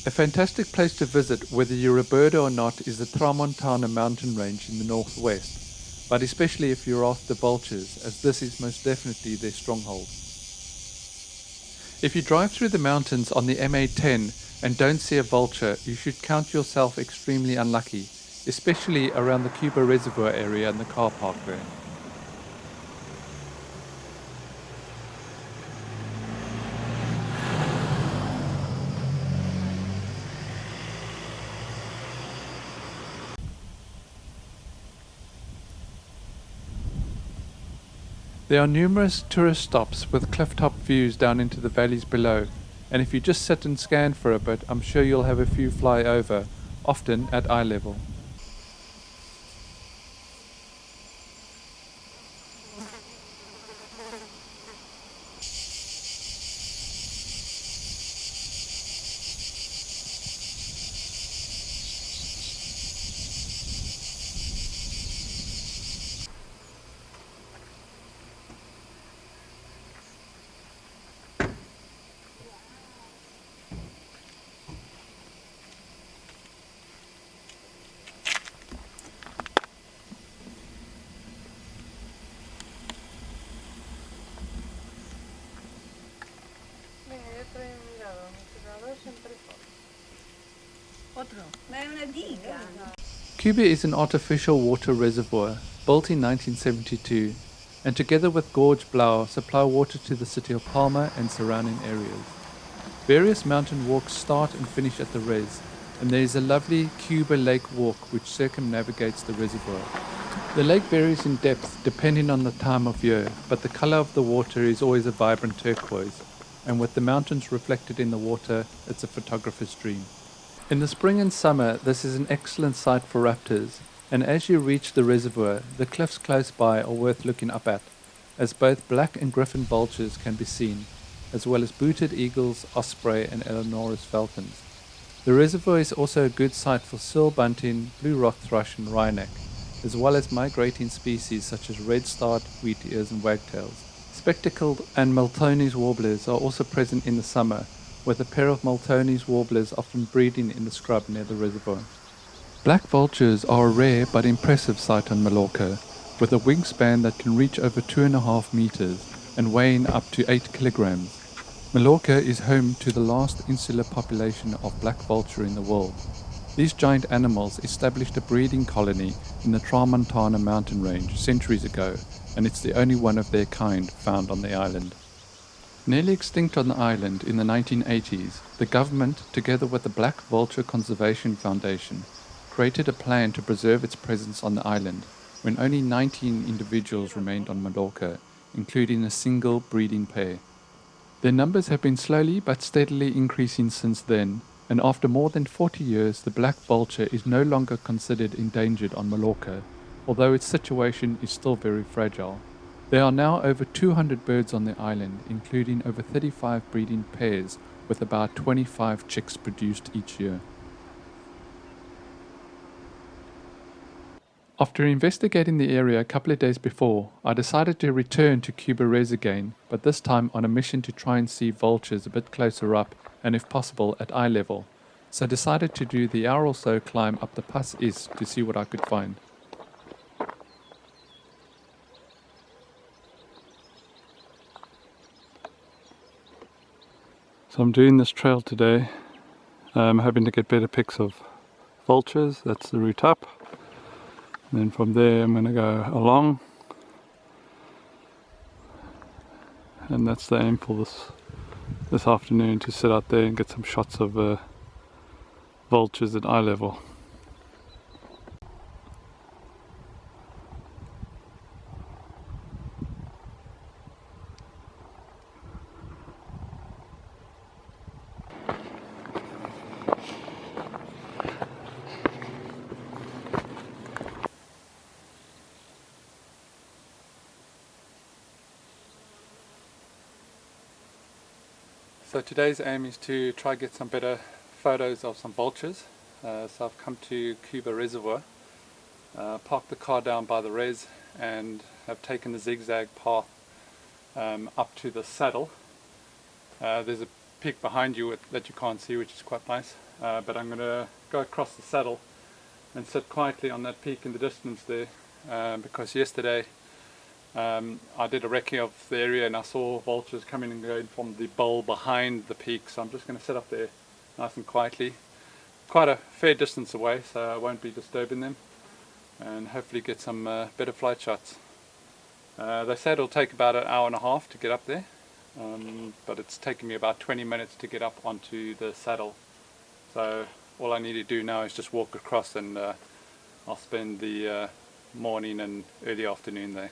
A fantastic place to visit, whether you're a birder or not, is the Tramontana mountain range in the northwest, but especially if you're after vultures, as this is most definitely their stronghold. If you drive through the mountains on the MA10 and don't see a vulture, you should count yourself extremely unlucky, especially around the Cuba Reservoir area and the car park there. There are numerous tourist stops with cliff-top views down into the valleys below, and if you just sit and scan for a bit, I'm sure you'll have a few fly over, often at eye level. Cuba is an artificial water reservoir built in 1972 and together with Gorge Blau supply water to the city of Palma and surrounding areas. Various mountain walks start and finish at the res, and there is a lovely Cuba Lake walk which circumnavigates the reservoir. The lake varies in depth depending on the time of year, but the color of the water is always a vibrant turquoise, and with the mountains reflected in the water, it's a photographer's dream. In the spring and summer, this is an excellent site for raptors, and as you reach the reservoir, the cliffs close by are worth looking up at, as both black and griffon vultures can be seen, as well as booted eagles, osprey and Eleonora's falcons. The reservoir is also a good site for seal bunting, blue rock thrush and wryneck, as well as migrating species such as red-starred, wheat ears and wagtails. Spectacled and Maltese warblers are also present in the summer, with a pair of Maltese warblers often breeding in the scrub near the reservoir. Black vultures are a rare but impressive sight on Mallorca, with a wingspan that can reach over 2.5 meters and weighing up to 8 kilograms. Mallorca is home to the last insular population of black vulture in the world. These giant animals established a breeding colony in the Tramontana mountain range centuries ago, and it's the only one of their kind found on the island. Nearly extinct on the island in the 1980s, the government, together with the Black Vulture Conservation Foundation, created a plan to preserve its presence on the island, when only 19 individuals remained on Mallorca, including a single breeding pair. Their numbers have been slowly but steadily increasing since then, and after more than 40 years, the black vulture is no longer considered endangered on Mallorca, although its situation is still very fragile. There are now over 200 birds on the island, including over 35 breeding pairs, with about 25 chicks produced each year. After investigating the area a couple of days before, I decided to return to Cuba Res again, but this time on a mission to try and see vultures a bit closer up and if possible at eye level, so decided to do the hour or so climb up the Pas Is to see what I could find. So I'm doing this trail today. I'm hoping to get better pics of vultures. That's the route up. And then from there I'm going to go along. And that's the aim for this afternoon, to sit out there and get some shots of vultures at eye level. So today's aim is to try get some better photos of some vultures. So I've come to Cuba Reservoir, parked the car down by the res and have taken the zigzag path up to the saddle. There's a peak behind you that you can't see, which is quite nice, but I'm going to go across the saddle and sit quietly on that peak in the distance there, because yesterday I did a recce of the area and I saw vultures coming and going from the bowl behind the peak, so I'm just going to sit up there nice and quietly, quite a fair distance away, so I won't be disturbing them, and hopefully get some better flight shots. They said it'll take about an hour and a half to get up there, but it's taken me about 20 minutes to get up onto the saddle, so all I need to do now is just walk across, and I'll spend the morning and early afternoon there.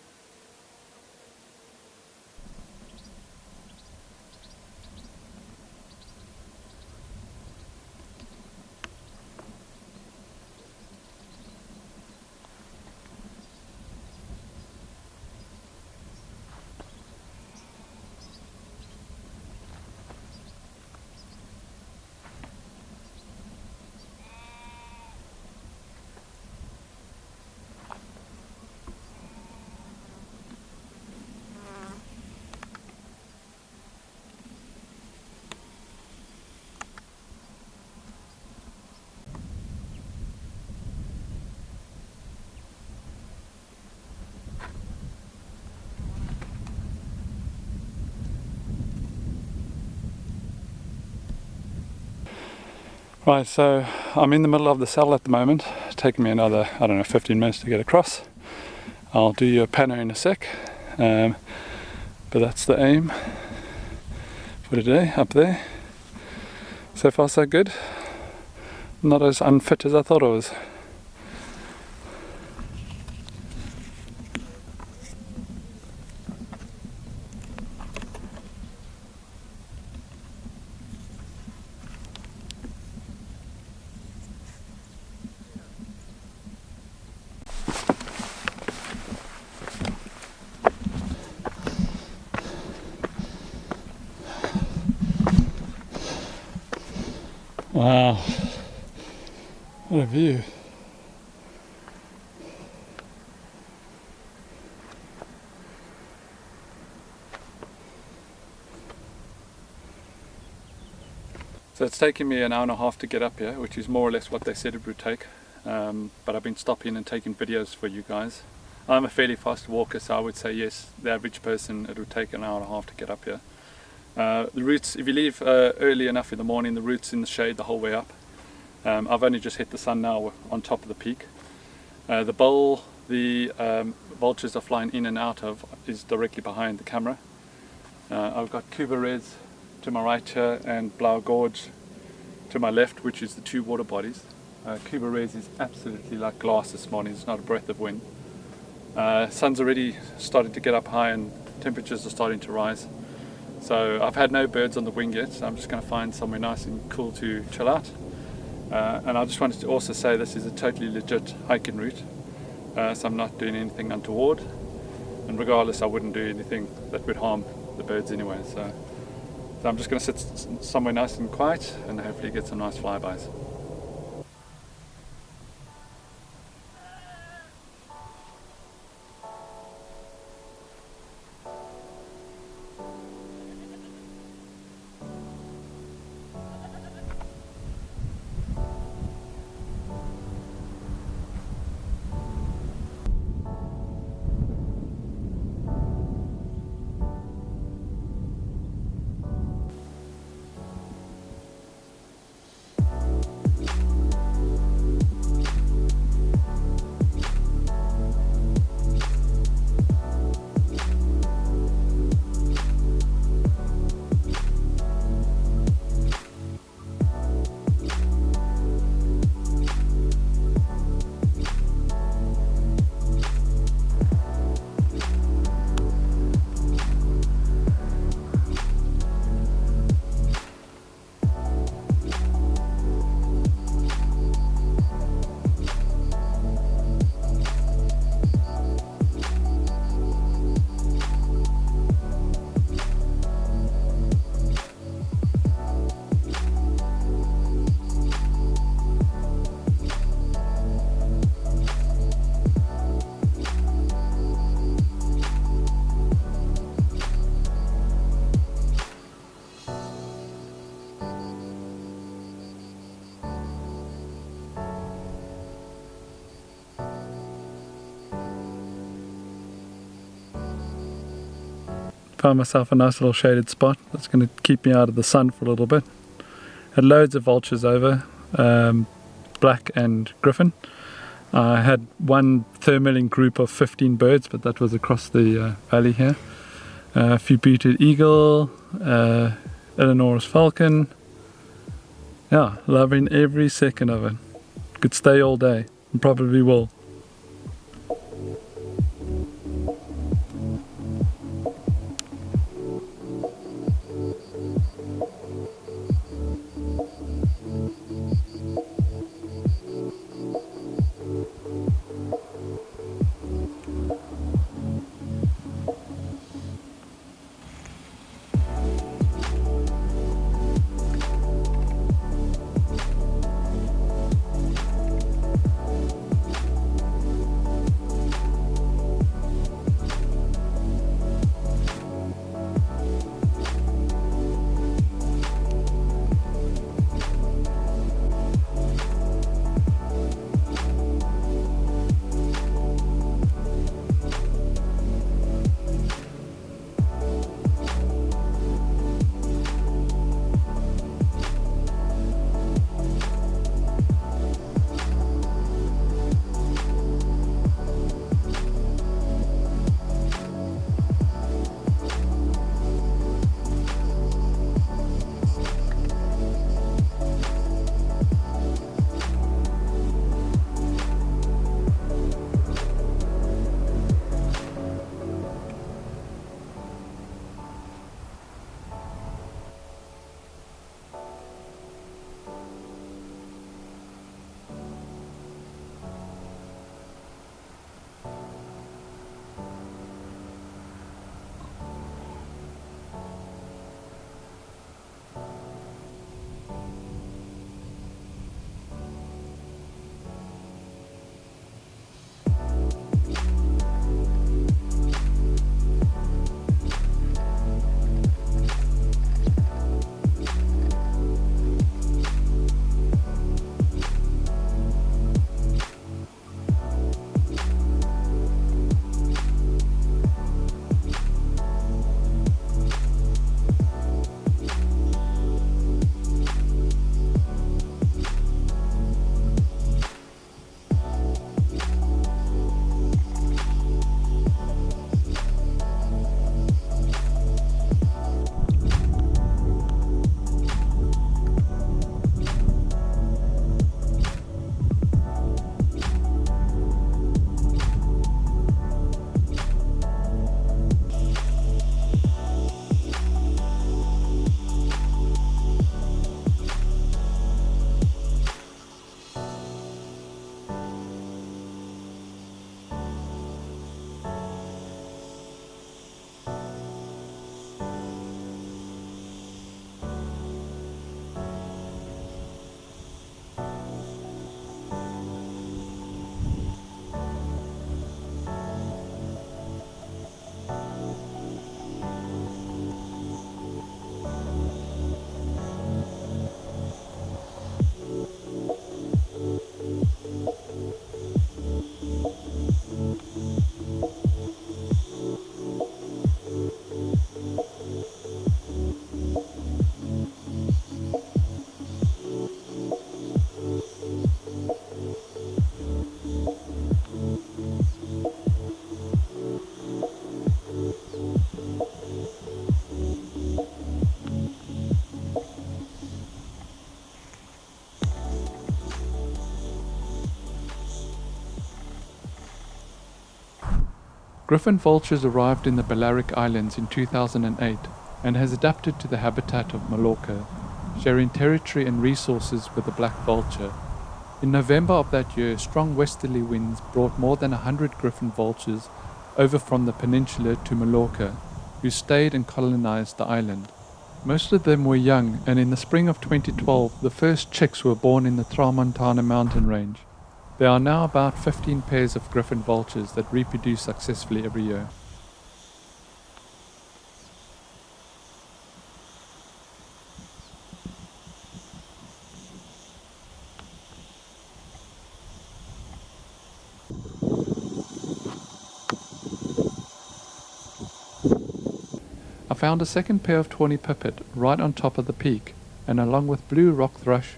Right, so I'm in the middle of the saddle at the moment. It's taking me another, 15 minutes to get across. I'll do you a panner in a sec, but that's the aim for today, up there. So far so good. Not as unfit as I thought I was. Wow, what a view. So it's taken me an hour and a half to get up here, which is more or less what they said it would take. But I've been stopping and taking videos for you guys. I'm a fairly fast walker, so I would say yes, the average person, it would take an hour and a half to get up here. The routes, if you leave early enough in the morning, the route's in the shade the whole way up. I've only just hit the sun now on top of the peak. The bowl the vultures are flying in and out of is directly behind the camera. I've got Cuba Reds to my right here and Blau Gorge to my left, which is the two water bodies. Cuba Reds is absolutely like glass this morning, it's not a breath of wind. Sun's already started to get up high and temperatures are starting to rise. So I've had no birds on the wing yet, so I'm just going to find somewhere nice and cool to chill out. And I just wanted to also say this is a totally legit hiking route, so I'm not doing anything untoward, and regardless I wouldn't do anything that would harm the birds anyway. So I'm just going to sit somewhere nice and quiet and hopefully get some nice flybys. Found myself a nice little shaded spot that's going to keep me out of the sun for a little bit. Had loads of vultures over, black and griffin. I had one thermaling group of 15 birds, but that was across the valley here. A few booted eagle, Illinois falcon. Yeah, loving every second of it. Could stay all day, and probably will. Griffon vultures arrived in the Balearic Islands in 2008 and has adapted to the habitat of Mallorca, sharing territory and resources with the black vulture. In November of that year, strong westerly winds brought more than 100 griffon vultures over from the peninsula to Mallorca, who stayed and colonized the island. Most of them were young, and in the spring of 2012, the first chicks were born in the Tramontana mountain range. There are now about 15 pairs of griffon vultures that reproduce successfully every year. I found a second pair of tawny pipit right on top of the peak, and along with blue rock thrush,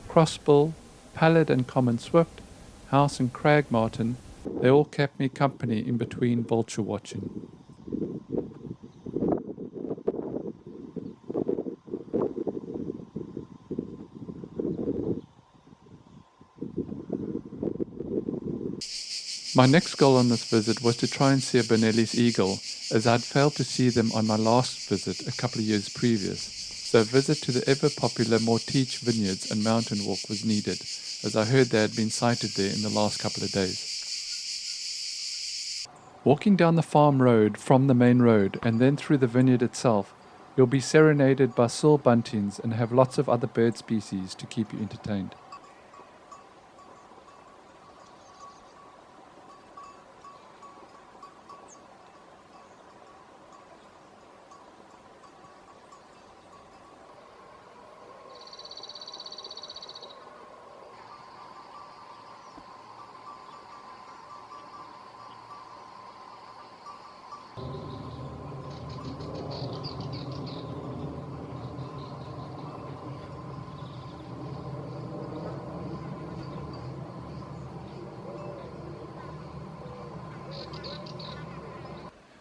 crossbill, pallid and common swift, house and crag martin, they all kept me company in between vulture watching. My next goal on this visit was to try and see a Bonelli's eagle, as I'd failed to see them on my last visit a couple of years previous, so a visit to the ever-popular Morteach vineyards and mountain walk was needed, as I heard they had been sighted there in the last couple of days. Walking down the farm road from the main road and then through the vineyard itself, you'll be serenaded by seal buntings and have lots of other bird species to keep you entertained.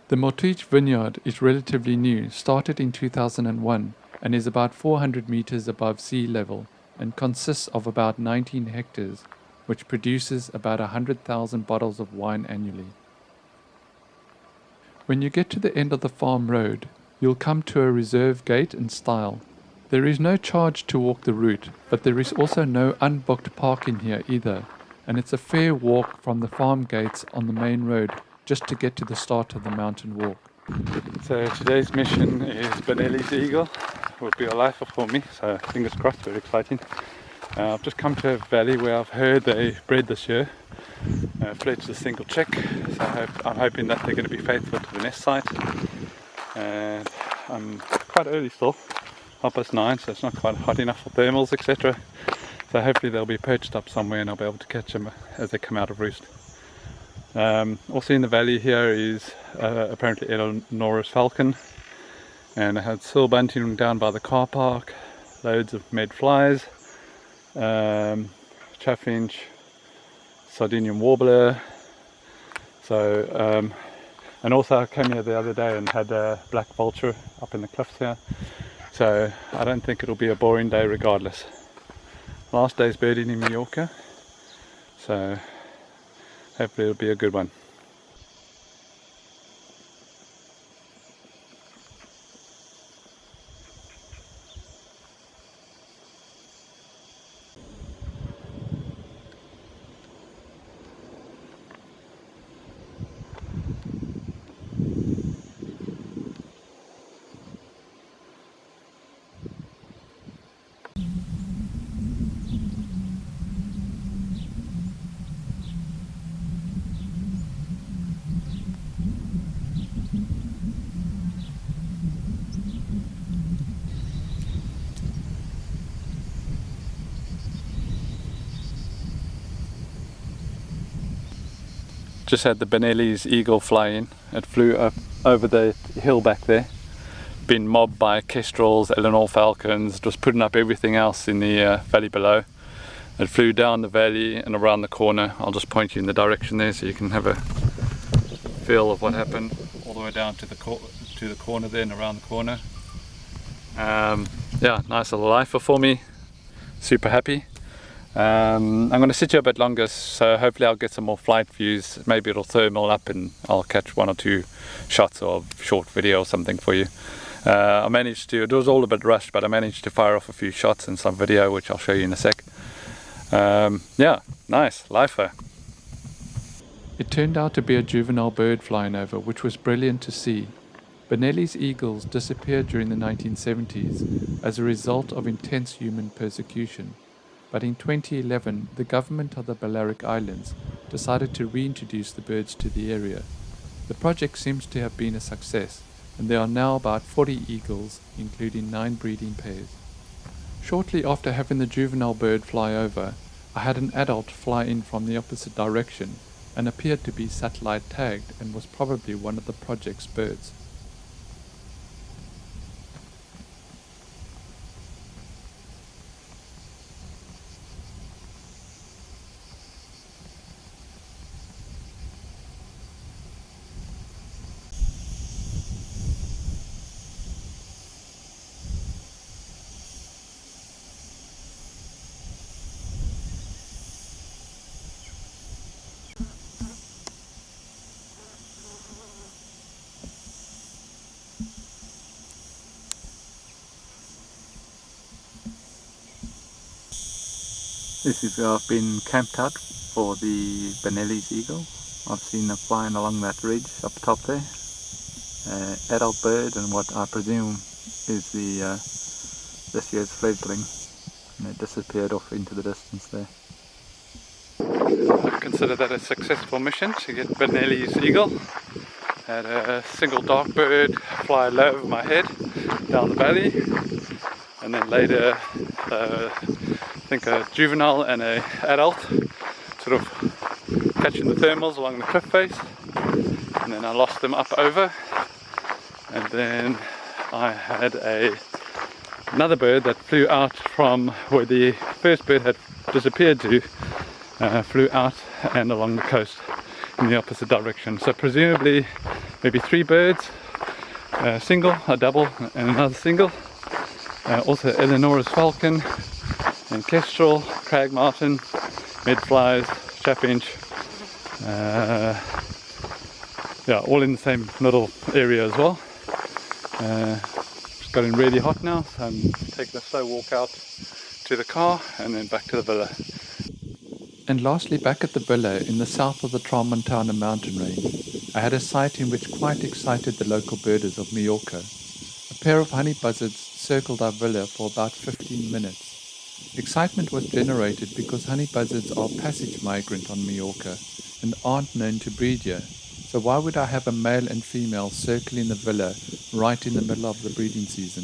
The Morteach vineyard is relatively new, started in 2001 and is about 400 meters above sea level and consists of about 19 hectares, which produces about 100,000 bottles of wine annually. When you get to the end of the farm road, you'll come to a reserve gate and stile. There is no charge to walk the route, but there is also no unbooked parking here either, and it's a fair walk from the farm gates on the main road just to get to the start of the mountain walk. So today's mission is Bonelli's eagle. It will be a lifer for me, so fingers crossed, very exciting. I've just come to a valley where I've heard they bred this year. Fledged a single chick, so I'm hoping that they're going to be faithful to the nest site. And I'm quite early still, 9:30, so it's not quite hot enough for thermals, etc. So hopefully they'll be perched up somewhere and I'll be able to catch them as they come out of roost. Also in the valley here is apparently Eleanor's falcon, and I had seal bunting down by the car park, loads of med flies, chaffinch, Sardinian warbler. So and also I came here the other day and had a black vulture up in the cliffs here, so I don't think it'll be a boring day regardless. Last day's birding in Mallorca, so hopefully it'll be a good one. Just had the Bonelli's eagle fly in. It flew up over the hill back there, been mobbed by kestrels, Eleanor falcons, just putting up everything else in the valley below. It flew down the valley and around the corner. I'll just point you in the direction there so you can have a feel of what happened, all the way down to the corner there and around the corner. Yeah, nice little lifer for me, super happy. I'm going to sit here a bit longer, so hopefully I'll get some more flight views. Maybe it'll thermal up and I'll catch 1 or 2 shots of short video or something for you. I managed to, it was all a bit rushed, but I managed to fire off a few shots and some video, which I'll show you in a sec. Yeah, nice, lifer. It turned out to be a juvenile bird flying over, which was brilliant to see. Benelli's eagles disappeared during the 1970s as a result of intense human persecution. But in 2011, the government of the Balearic Islands decided to reintroduce the birds to the area. The project seems to have been a success, and there are now about 40 eagles, including 9 breeding pairs. Shortly after having the juvenile bird fly over, I had an adult fly in from the opposite direction and appeared to be satellite tagged and was probably one of the project's birds. This is where I've been camped out for the Benelli's eagle. I've seen them flying along that ridge up top there. Adult bird and what I presume is the this year's fledgling. And it disappeared off into the distance there. I consider that a successful mission to get Benelli's eagle. Had a single dark bird fly low over my head down the valley, and then later I think a juvenile and a adult sort of catching the thermals along the cliff face, and then I lost them up over, and then I had another bird that flew out from where the first bird had disappeared to, flew out and along the coast in the opposite direction. So presumably maybe 3 birds, a single, a double and another single. Also Eleonora's falcon and kestrel, crag martin, midflies, chaffinch, yeah, all in the same little area as well. It's getting really hot now, so I'm taking a slow walk out to the car and then back to the villa. And lastly, back at the villa in the south of the Tramontana mountain range, I had a sighting which quite excited the local birders of Mallorca. A pair of honey buzzards circled our villa for about 15 minutes. Excitement was generated because honey buzzards are passage migrant on Mallorca and aren't known to breed here. So why would I have a male and female circling the villa right in the middle of the breeding season?